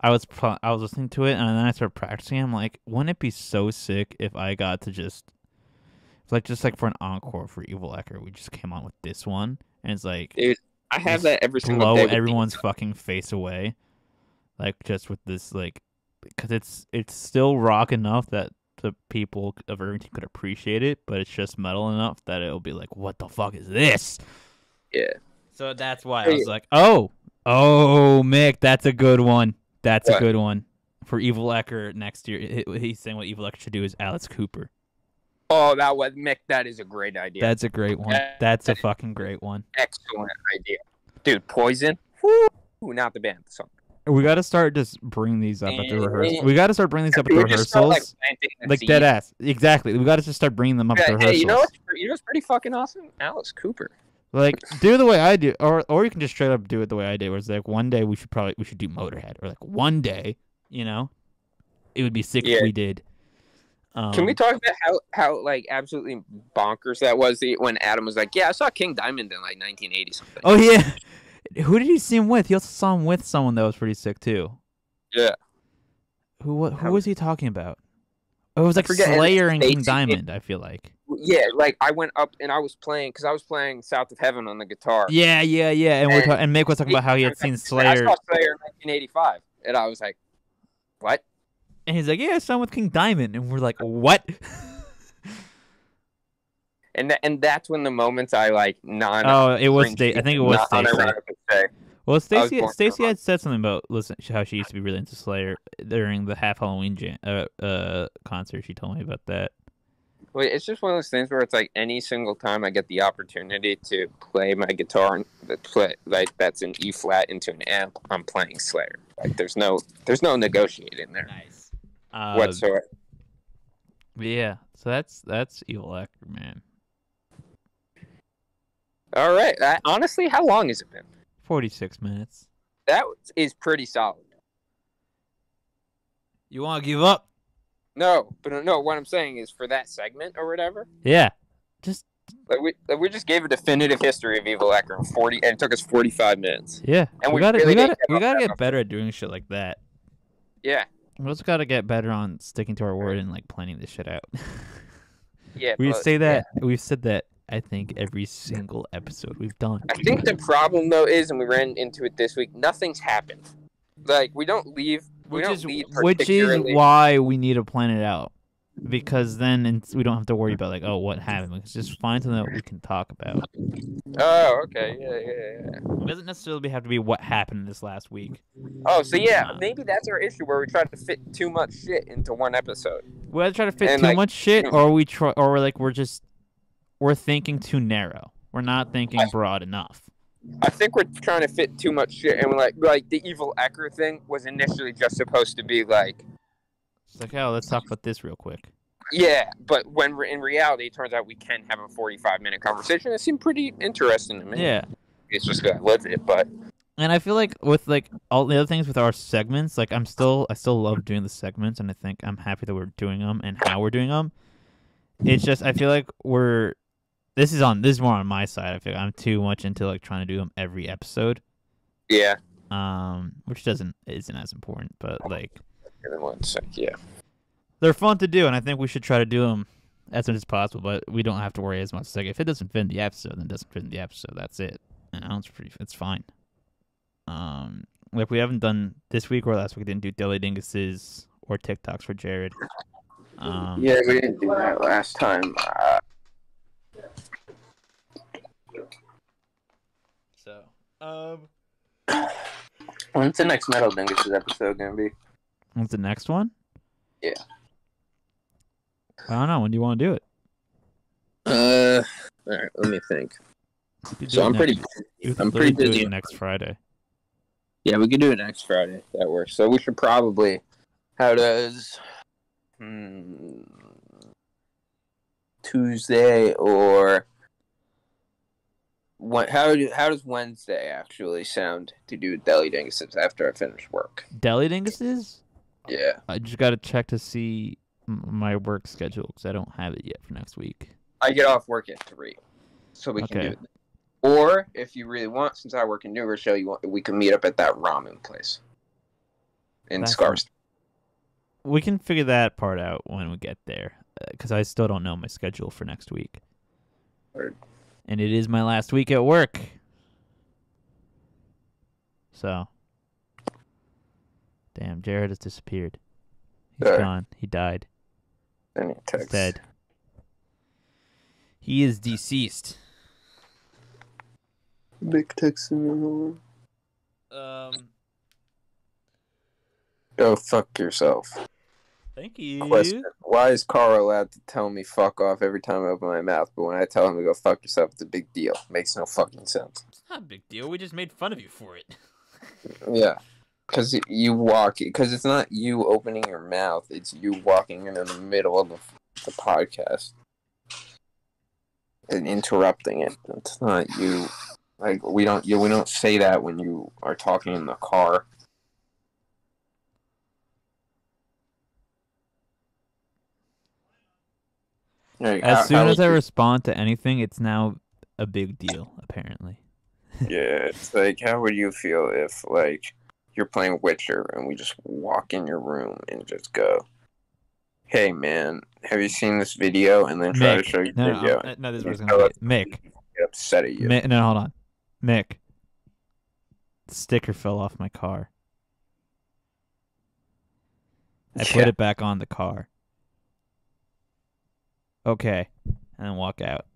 I was listening to it, and then I started practicing. I'm like, wouldn't it be so sick if I got to just for an encore for Evil Ecker, we just came on with this one, and it's like, dude, I have that every single day. Blow everyone's fucking face away, like just with this, like, because it's still rock enough that the people of Irvington could appreciate it, but it's just metal enough that it'll be like, what the fuck is this? Yeah. So that's why I was like, oh, Mick, that's a good one. That's a good one for Evil Ecker next year. He's saying what Evil Ecker should do is Alice Cooper. Oh, Mick, that is a great idea. That's a great one. That's a fucking great one. Excellent idea, dude. Poison. Woo, not the band. The song. We got to start just bringing these up at the rehearsals. We got to start bringing these up at the rehearsals. Like dead ass. Exactly. We got to just start bringing them up at the rehearsals. Hey, you know what's pretty fucking awesome? Alice Cooper. Like, do it the way I do, or you can just straight up do it the way I did, where it's like one day we should do Motorhead, or like one day, it would be sick Yeah. if we did. Can we talk about how like absolutely bonkers that was when Adam was like, "Yeah, I saw King Diamond in like 1980 something." Oh yeah, who did he see him with? He also saw him with someone that was pretty sick too. Yeah. Who was he talking about? Oh, it was like forget, Slayer and King States- Diamond. I feel like. Yeah, like I went up and I was playing because I was playing South of Heaven on the guitar. Yeah. And and Mick was talking about how he had seen I Slayer, saw Slayer in 1985, and I was like, "What?" and he's like, "Yeah, I saw him with King Diamond," and we're like, "What?" And that's when the moments I like non. Oh, it was Stacy. I think it was Stacy. unironically say, Well, born Stacy wrong. had said something about how she used to be really into Slayer during the Half Halloween concert. She told me about that. Well, it's just one of those things where it's like any single time I get the opportunity to play my guitar and play like that's an E flat into an amp, I'm playing Slayer. Like there's no negotiating there Nice. whatsoever. Yeah. So that's Evil Actor, man. All right. Honestly, how long has it been? 46 minutes. That is pretty solid. You want to give up? No, but no. What I'm saying is for that segment or whatever. Yeah. Just we just gave a definitive history of Evil Actor in 40, and it took us 45 minutes. yeah. And we we really gotta didn't get get better at doing shit like that. Yeah. We also gotta get better on sticking to our word and like planning this shit out. Yeah. We but- say that we've said that I think every single episode we've done. I think the problem though is, and we ran into it this week, nothing's happened. Like we don't leave. We don't lead Which is particularly- why we need to plan it out, because then we don't have to worry about like, oh, what happened. Let's just find something that we can talk about. Oh, okay, yeah. It doesn't necessarily have to be what happened this last week. Oh, so yeah, maybe that's our issue where we try to fit too much shit into one episode. We either try to fit And, too like, much shit, you know- or we're thinking too narrow. We're not thinking broad enough. I think we're trying to fit too much shit, and we're like the Evil Ecker thing was initially just supposed to be like, It's like, oh, let's talk about this real quick. yeah, but when we're in reality, it turns out we can have a 45-minute conversation. It seemed pretty interesting to me. Yeah. It's just gonna live it, but And I feel like with like all the other things with our segments, like I still love doing the segments, and I think I'm happy that we're doing them and how we're doing them. It's just I feel like this is more on my side. I feel like I'm too much into like trying to do them every episode. yeah. Which isn't as important, but like In one sec, yeah. they're fun to do, and I think we should try to do them as much as possible. But we don't have to worry as much. It's like if it doesn't fit in the episode, then it doesn't fit in the episode. That's it. You know, it's fine. Like we haven't done this week or last week. We didn't do Deli Dinguses or TikToks for Jared. Yeah, we didn't do that last time. When's the next Metal Dinguses episode gonna be? What's the next one? Yeah. I don't know. When do you want to do it? All right. Let me think. So I'm pretty busy. Next Friday. Yeah, we could do it next Friday. That works. So we should probably. How does Tuesday or how does Wednesday actually sound to do Deli Dinguses after I finish work? Deli Dinguses? Yeah. I just got to check to see my work schedule because I don't have it yet for next week. I get off work at 3, so we can do it. Or if you really want, since I work in New Rochelle, we can meet up at that ramen place in Scarsdale. We can figure that part out when we get there, because I still don't know my schedule for next week. Word. And it is my last week at work. So. Damn, Jared has disappeared. He's gone. He died. He's dead. He is deceased. Big Texan. Go fuck yourself. Thank you. Question. Why is Carl allowed to tell me fuck off every time I open my mouth, but when I tell him to go fuck yourself, it's a big deal? Makes no fucking sense. It's not a big deal. We just made fun of you for it. Yeah. Because it's not you opening your mouth, it's you walking in the middle of the podcast and interrupting it. It's not you. Like we don't say that when you are talking in the car. Like, As soon as I would respond to anything, it's now a big deal, apparently. yeah, it's like, how would you feel if, like, you're playing Witcher and we just walk in your room and just go, "Hey, man, have you seen this video?" And then try to show you the video. No, this is what it's You gonna tell be. Mick. get upset at you. No, hold on. Mick. The sticker fell off my car. I put it back on the car. Okay, and then walk out.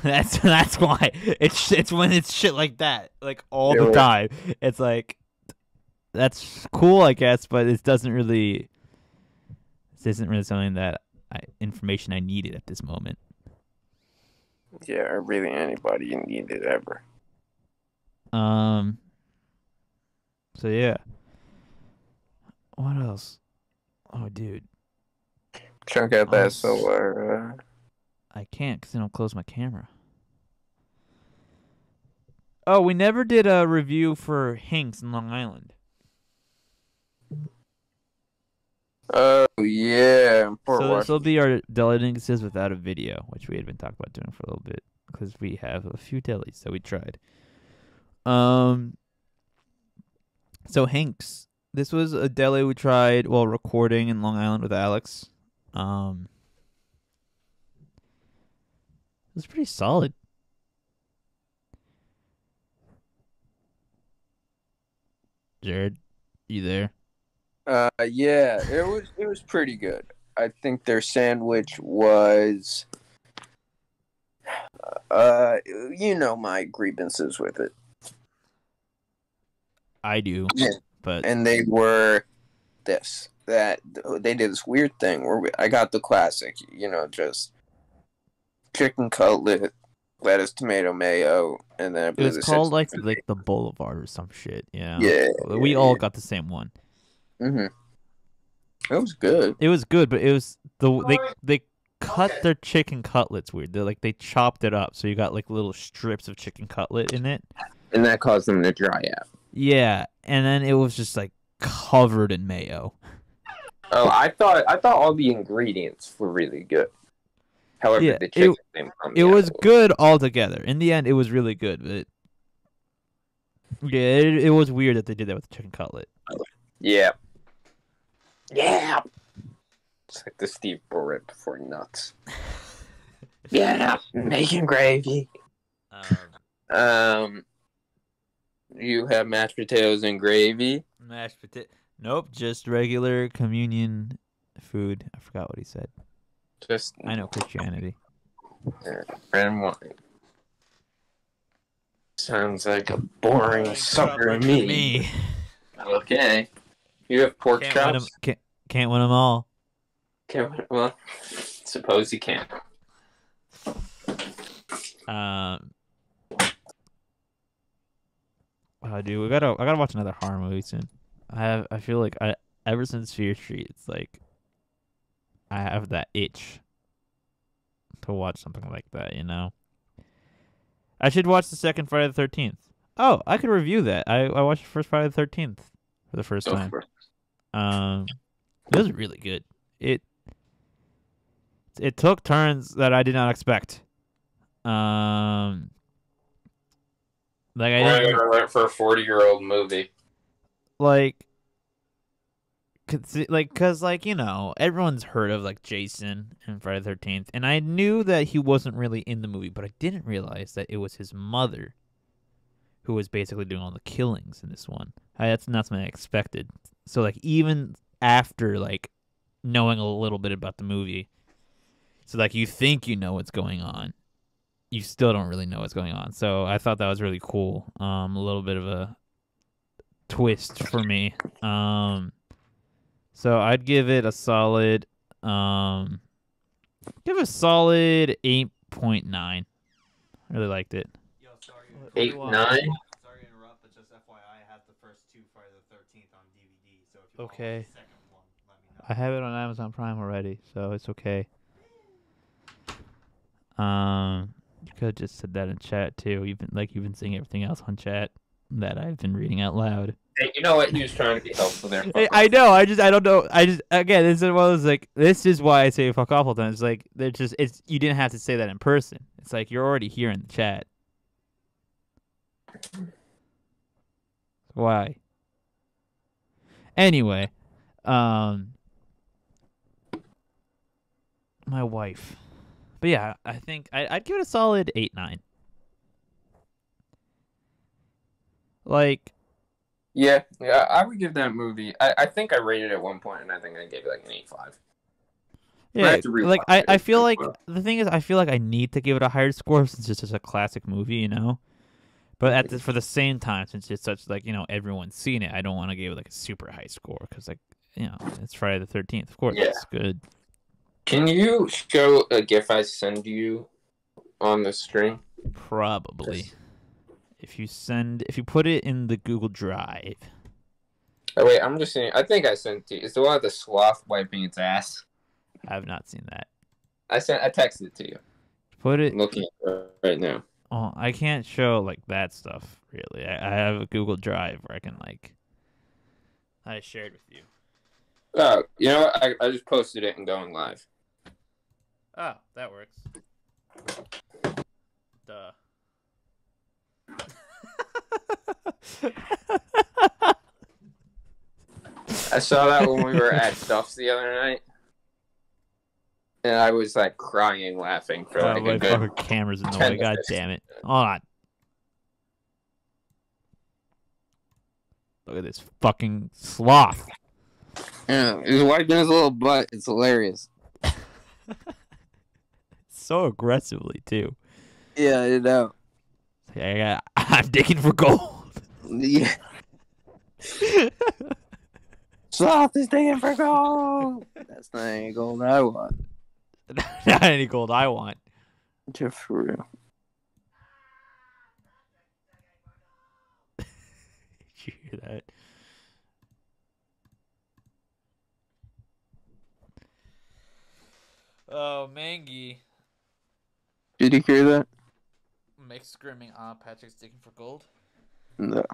That's why it's when it's shit like that, like all the time. It's like that's cool, I guess, but it doesn't really. This isn't really something that information I needed at this moment. Yeah, or really anybody you needed ever. So yeah. What else? Oh, dude. Check out that solar. I can't because I don't close my camera. Oh, we never did a review for Hinks in Long Island. Oh, yeah. So this will be our deli Dinguses without a video, which we had been talking about doing for a little bit because we have a few delis that we tried. So Hinks, this was a deli we tried while recording in Long Island with Alex. It was pretty solid. Jared, you there? Yeah, it was pretty good. I think their sandwich was, my grievances with it. I do, Yeah. but And they were that they did this weird thing where I got the classic, just chicken cutlet, lettuce, tomato, mayo, and then I it believe was called like the Boulevard or some shit. Yeah, we all got the same one. Mm-hmm. It was good. It was good, but it was they cut their chicken cutlets weird. They chopped it up, so you got like little strips of chicken cutlet in it, And that caused them to dry out. Yeah, and then it was just like covered in mayo. Oh, I thought all the ingredients were really good. However, Yeah, the chicken came from it was good altogether. In the end, it was really good, but yeah, it was weird that they did that with the chicken cutlet. Yeah. Yeah. It's like the Steve Burritt before nuts. Yeah, making gravy. You have mashed potatoes and gravy. Mashed potato. Nope, just regular communion food. I forgot what he said. I know Christianity. Bread and wine. Sounds like a boring supper to me. Okay. You have pork chops? Can't win them all. Well, suppose you can. Oh, dude, I gotta watch another horror movie soon. I feel like ever since Fear Street, it's like I have that itch to watch something like that. I should watch the second Friday the 13th. Oh, I could review that. I watched the first Friday the 13th for the first time. It was really good. It took turns that I did not expect. Like I didn't for a 40-year-old movie. Cause everyone's heard of like Jason and Friday the 13th, and I knew that he wasn't really in the movie, but I didn't realize that it was his mother who was basically doing all the killings in this one. That's not something I expected. So like even after like knowing a little bit about the movie, so like you think you know what's going on, you still don't really know what's going on. So I thought that was really cool. A little bit of a twist for me. So I'd give it a solid 8.9. I really liked it. Yo, sorry. 8, 9? Sorry to interrupt, but just FYI, I have the first two Friday the 13th on DVD. So if you want Okay. the second one, let me know. I have it on Amazon Prime already, so it's okay. You could have just said that in chat too. You've been seeing everything else on chat that I've been reading out loud. Hey, you know what? He was trying to be helpful there. I know. I don't know. Again, this is one of those, like, this is why I say fuck off all the time. It's like, you didn't have to say that in person. It's like, you're already here in the chat. Why? Anyway, my wife. But yeah, I think I'd give it a solid 8-9. Like, yeah, I would give that movie. I think I rated it at one point, and I think I gave it like an 8.5. yeah, like I feel like the thing is, I feel like I need to give it a higher score since it's just a classic movie, you know. But for the same time, since it's such, like, you know, everyone's seen it, I don't want to give it like a super high score because, like, you know, it's Friday the 13th. Of course, it's good. Can you show a GIF I send you on the stream? Probably. If you put it in the Google Drive. Oh wait, I'm just saying. I think I sent it to you. It's the one with the sloth wiping its ass. I have not seen that. I texted it to you. Put it. I'm looking at it right now. Oh, I can't show like that stuff really. I have a Google Drive where I can, like, I shared with you. Oh, you know what? I just posted it and going live. Oh, that works. Duh. I saw that when we were at Stuff's the other night, and I was like crying, laughing for like my a good. fucking camera's in the way. God damn it! Hold on. Look at this fucking sloth. Yeah, he's wiping his little butt. It's hilarious. So aggressively too. Yeah, I know. I'm digging for gold. Yeah. Sloth is digging for gold. That's not any gold I want. Not any gold I want. Just for real. Did you hear that? Oh, Mangy. Did you hear that? Make screaming, Patrick's digging for gold? No. Of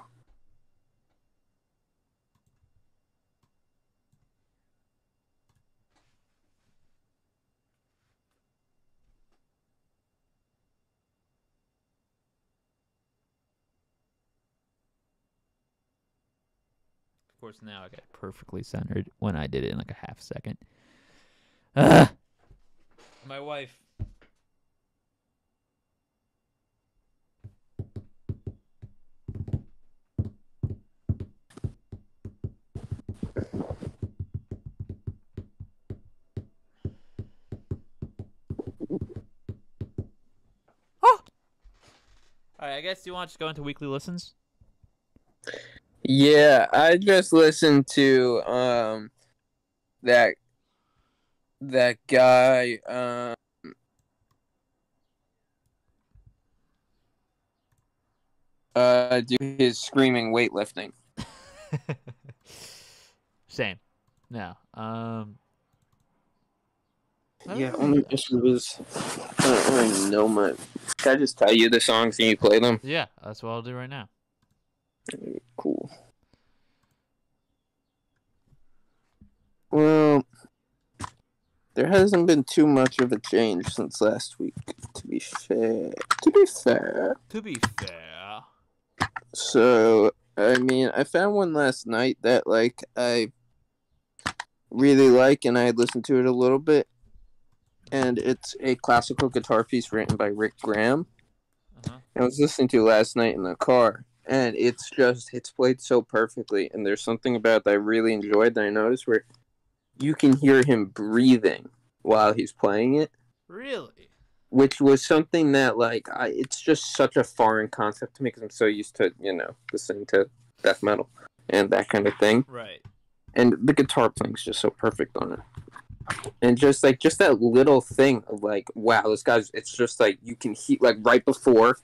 course, now I got it perfectly centered when I did it in like a half second. My wife. Alright, I guess you want to just go into weekly listens? Yeah, I just listened to that guy do his screaming weightlifting. Same. No. Yeah, only issue was I don't really know much. Can I just tell you the songs and you play them? Yeah, that's what I'll do right now. Cool. Well, there hasn't been too much of a change since last week, to be fair. So, I mean, I found one last night that, like, I really like, and I had listened to it a little bit. And it's a classical guitar piece written by Rick Graham. I was listening to it last night in the car, and it's played so perfectly, and there's something about it that I really enjoyed that I noticed where you can hear him breathing while he's playing it. Really? Which was something that, like, it's just such a foreign concept to me because I'm so used to, you know, listening to death metal and that kind of thing. Right. And the guitar playing is just so perfect on it. And just that little thing of, like, wow, this guy's, it's just, like, you can hear, like, right before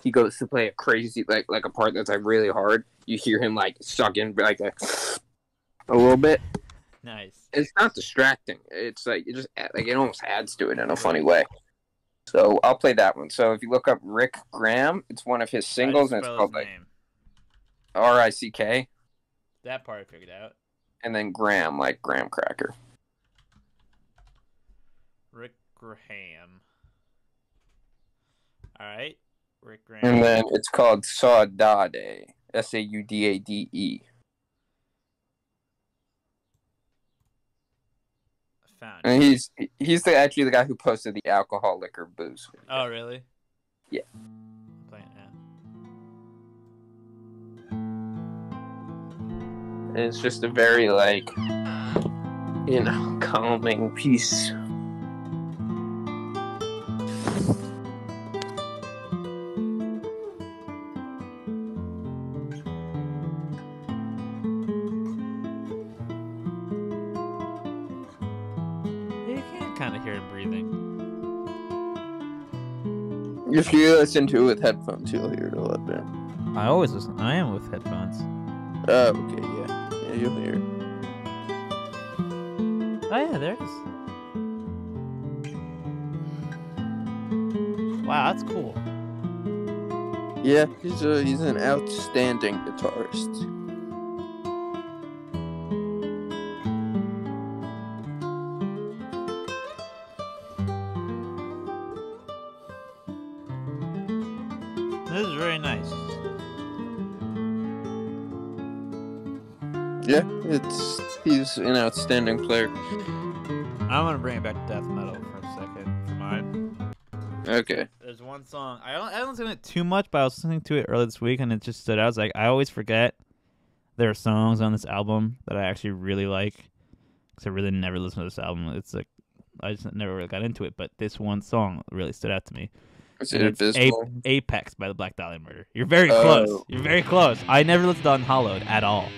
he goes to play a crazy, like a part that's, like, really hard, you hear him, like, suck in, like, a little bit. Nice. It's not distracting. It's, like, it just, like, it almost adds to it in a funny way. So, I'll play that one. So, if you look up Rick Graham, it's one of his singles, and it's called, like, R-I-C-K. That part I figured out. And then Graham, like graham cracker. Rick Graham. All right. Rick Graham. And then it's called Saudade. Saudade. Found And it. he's actually the guy who posted the alcohol, liquor, booze. Oh, really? Yeah. I'm playing it now. And it's just a very, like, calming piece. You can kind of hear him breathing. If you listen to it with headphones, you'll hear it a lot better. I always listen. I am with headphones. Oh, okay, yeah. Yeah, you'll hear it. Oh yeah, there it is. Wow, that's cool. Yeah, he's an outstanding guitarist. This is very nice. Yeah, he's an outstanding player. I'm gonna bring it back to death metal for a second for mine. Okay. There's one song I don't listen to it too much, but I was listening to it earlier this week and it just stood out. I was like, I always forget there are songs on this album that I actually really like because I really never listened to this album. It's like I just never really got into it, but this one song really stood out to me. Is it Invisible? Apex by the Black Dahlia Murder. You're very close. You're very close. I never listened to Unhallowed at all.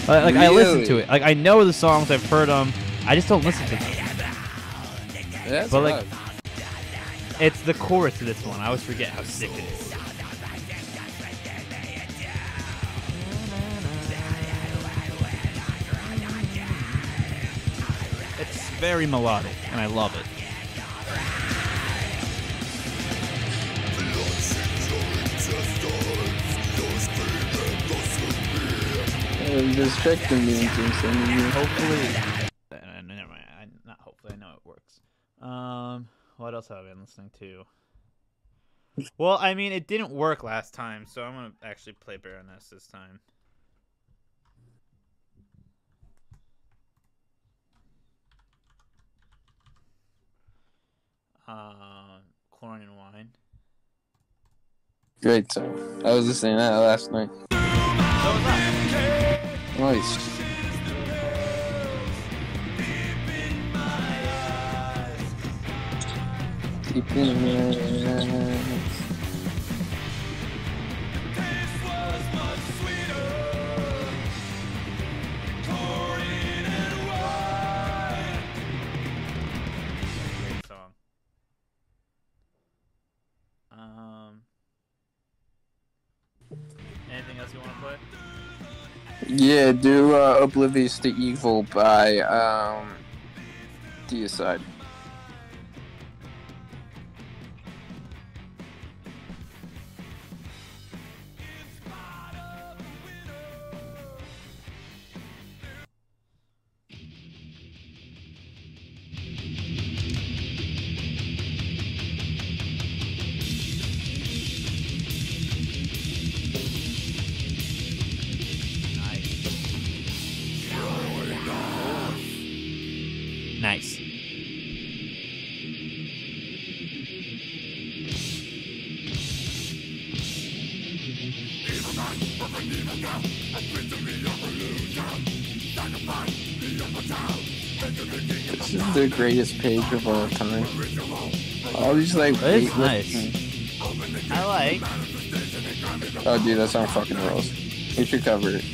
Like I listen to it. Like I know the songs. I've heard them. I just don't listen to them. That's but like, it's the chorus of this one. I always forget how sick it is. It's very melodic, and I love it. Just check the music. Hopefully, never mind. Not hopefully. I know it works. What else have I been listening to? Well, I mean, it didn't work last time, so I'm gonna actually play Baroness this time. Chlorine and Wine. Great song. I was listening to that last night. So was I. Nice. Deep in my eyes. Great song. Anything else you want to play? Yeah, do Oblivious to Evil by Deicide. Nice. This is the greatest page of all time. All these like. It's nice. I like. Oh, dude, that song fucking rolls. You should cover it.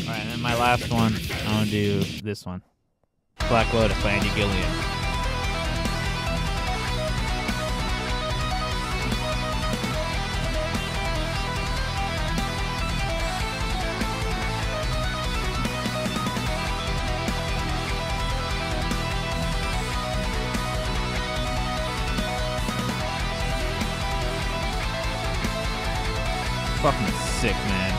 Alright, and then my last one, I'm gonna do this one. Black Lotus by Andy Gilliam. Fucking sick. sick, man.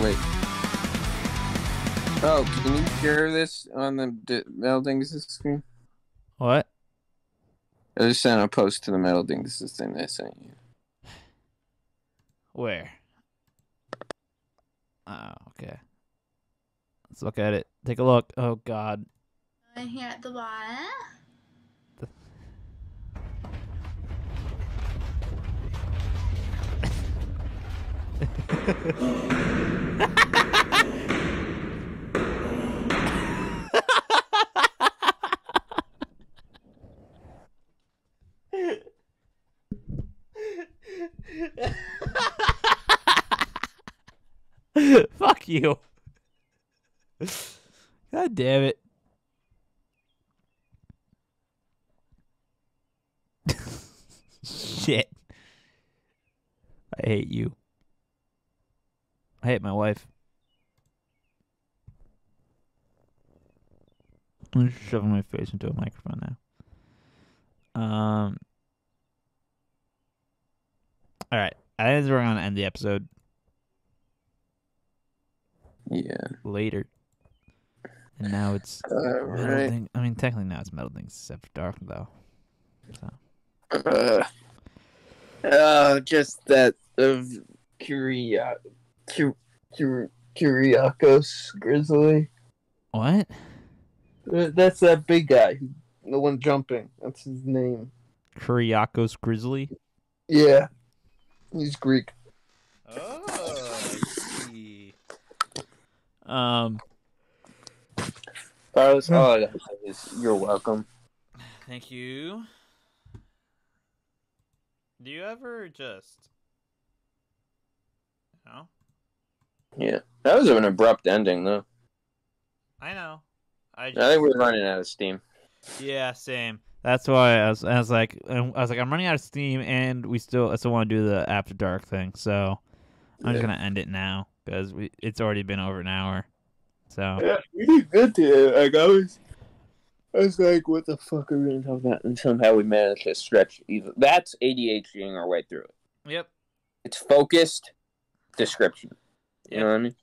Wait. Oh, can you share this on the Metal Dinguses screen? What? I just sent a post to the Metal Dinguses thing that I sent you. Where? Oh, okay. Let's look at it. Take a look. Oh, God. And here at the bottom. Fuck you. God damn it. Shit. I hate you. I hate my wife. I'm just shoving my face into a microphone now. All right. I think we're gonna end the episode Yeah. later. And now it's Right. I mean, technically now it's Metal Things After Dark, though. So. Just that of Kyriakos Grizzly. What? That's that big guy, the one jumping. That's his name. Kyriakos Grizzly? Yeah, he's Greek. Oh, I see. Carlos, all I gotta say is you're welcome. Thank you. Do you ever just... No? Yeah, that was an abrupt ending, though. I know. I think we're running out of steam. Yeah, same. That's why I was like, I'm running out of steam, and I still want to do the After Dark thing. So I'm just gonna end it now because it's already been over an hour. So Yeah, we did good to like I was like, what the fuck are we gonna talk about? And somehow we managed to stretch even. That's ADHDing our way through it. Yep. It's focused description. You know what I mean?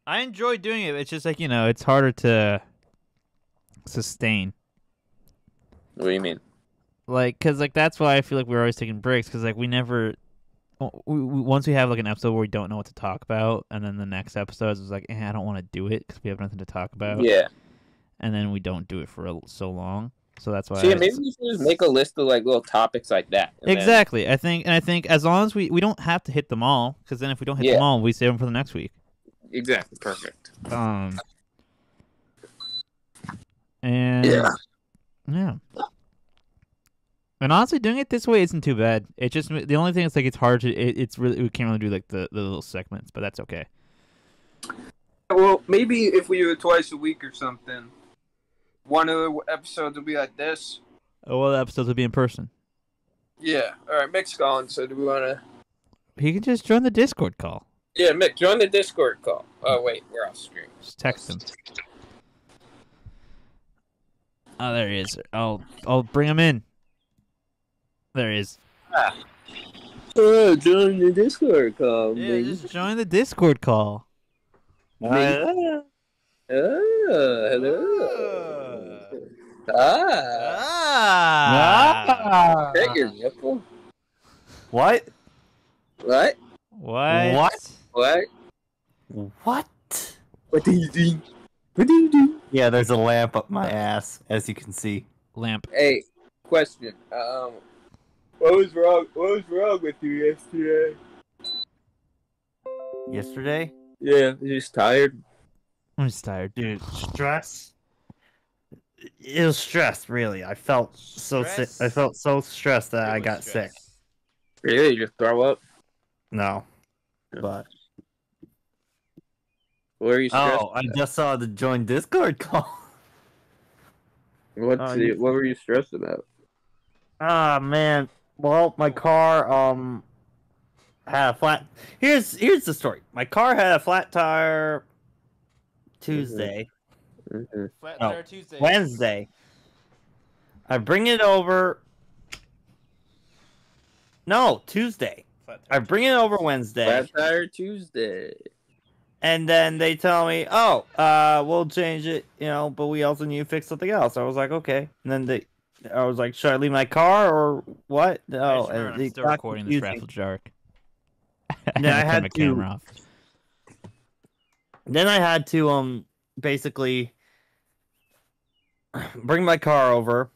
I enjoy doing it. It's just like, it's harder to sustain. What do you mean? Like, cause that's why I feel like we're always taking breaks. Cause we never. Once we have like an episode where we don't know what to talk about, and then the next episode is like, I don't want to do it because we have nothing to talk about. Yeah. And then we don't do it for so long. So that's why. See, maybe we should just make a list of like little topics like that. Exactly. Then... I think as long as we don't have to hit them all, because then if we don't hit them all, we save them for the next week. Exactly. Perfect. And yeah. And honestly, doing it this way isn't too bad. It's just the only thing is like it's hard to. It's really we can't really do like the little segments, but that's okay. Well, maybe if we do it twice a week or something, one of the episodes will be like this. Oh, well, the episodes will be in person. Yeah. All right, Mick's calling. So do we want to? He can just join the Discord call. Yeah, Mick, join the Discord call. Oh wait, we're off screen. Just text him. Oh, there he is. I'll bring him in. There he is. Oh, join the Discord call. Yeah, baby. just join the Discord call. Hello. Ah. Is that your nipple? What? What? What? What? What? What do you do? What do you do? Yeah, there's a lamp up my ass, as you can see. Lamp. Hey, question. What was wrong? What was wrong with you yesterday? Yesterday? Yeah, you're just tired. I'm just tired. Dude, stress. It was stress, really. I felt so sick. I felt so stressed that I got sick. Really? You just throw up? No. But. What are you stressed Oh, I just saw the join Discord call. What were you stressed about? Ah, man. Well, my car had a flat. Here's the story. My car had a flat tire Tuesday. Mm-hmm. Flat No, Tire Tuesday. Wednesday. I bring it over. No, Tuesday. I bring it over Wednesday. Flat Tire Tuesday. And then they tell me, "Oh, we'll change it, but we also need to fix something else." I was like, "Okay." And then I was like, "Should I leave my car or what?" No, and I'm still recording this Raffle Shark. Then I had my to camera off. Then I had to basically bring my car over,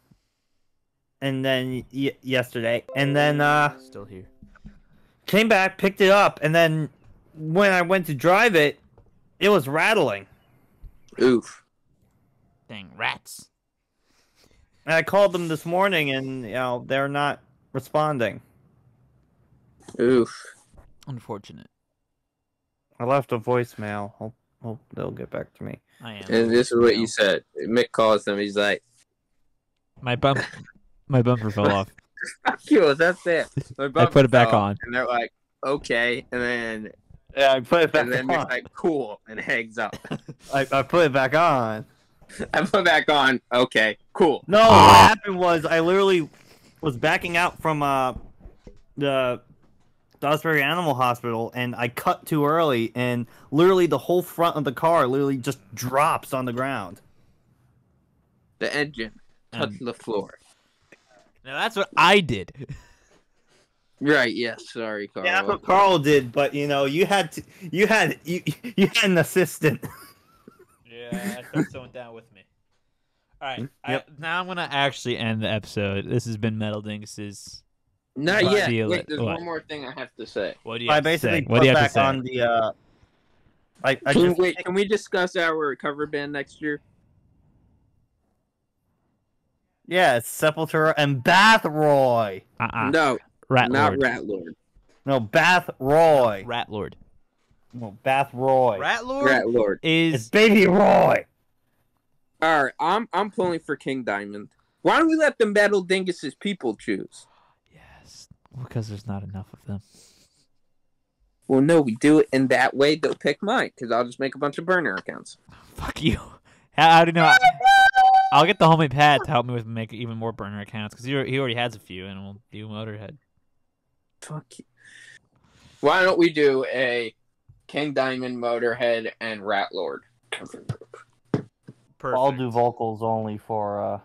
and then yesterday, and then Still here. came back, picked it up, and then when I went to drive it, it was rattling. Oof. Dang rats. And I called them this morning, and they're not responding. Oof. Unfortunate. I left a voicemail. Hope they'll get back to me. I am. And this is what you said. Mick calls them. He's like, My bumper fell off. "Fuck you, that's it." I put it back on. And they're like, "Okay." And then Yeah, I put it back and then on. Mick's like, "Cool," and hangs up. I put it back on. I put it back on. Okay, cool. No, what happened was I literally was backing out from the Dawsbury Animal Hospital, and I cut too early, and literally the whole front of the car literally just drops on the ground. The engine touched the floor. Now that's what I did. Right? Yes. Sorry, Carl. Yeah, that's what Carl did, but you had an assistant. Yeah, I thought someone down with me. All right, Yep. now I'm gonna actually end the episode. This has been Metal Dinguses. Not What? yet. Feel Wait, it. there's What? one more thing I have to say. What do you I have to say? basically What do you put have to back say? on the. I Can we discuss our cover band next year? Yeah, it's Sepultura and Bathroy. No, Rat not Lord. Rat Lord. No, Bathroy. Rat Lord. No, Bathroy. Rat Lord Rat Lord. It's is Baby Roy. All right, I'm pulling for King Diamond. Why don't we let the Metal Dinguses people choose? yes, because there's not enough of them. Well, no, we do it in that way. They'll pick mine because I'll just make a bunch of burner accounts. Fuck you. How do you know? I'll get the homie Pat to help me with make even more burner accounts because he already has a few, and we'll do Motorhead. Fuck you. Why don't we do a King Diamond, Motorhead, and Rat Lord cover group? Perfect. I'll do vocals only for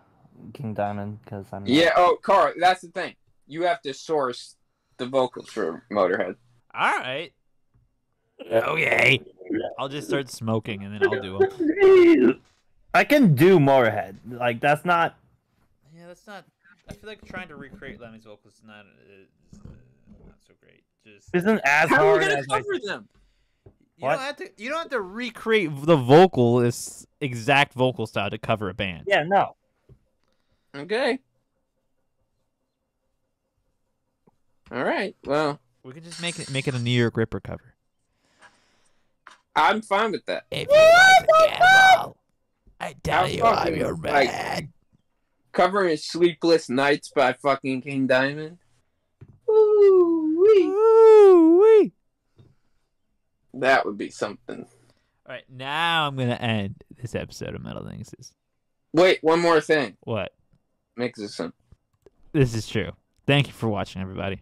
King Diamond because I'm. Yeah. Oh, Carl, that's the thing. You have to source the vocals for Motorhead. All right. Okay. I'll just start smoking and then I'll do them. I can do Motorhead. Like that's not. Yeah, that's not. I feel like trying to recreate Lemmy's vocals is not so great. Just Isn't as How are we hard gonna as I. cover them? you don't have to recreate the vocal, this exact vocal style to cover a band. Yeah, no. Okay. All right. Well, We can just make it a New York Ripper cover. I'm fine with that. If you like the gamble, I tell How you I'm fucking, your like- man. Covering Sleepless Nights by fucking King Diamond. Ooh-wee. Ooh-wee. That would be something. All right, now I'm gonna end this episode of Metal Dinguses. Wait, one more thing. What? Makes it simple. This is true. Thank you for watching, everybody.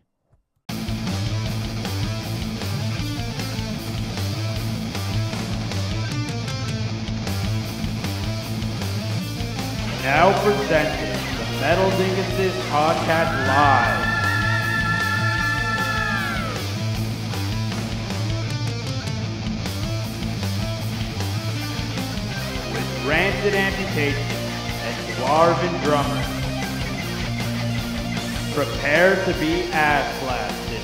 Now presenting the Metal Dinguses Podcast Live. With Rancid Amputation and Dwarven Drummer. Prepare to be ass blasted.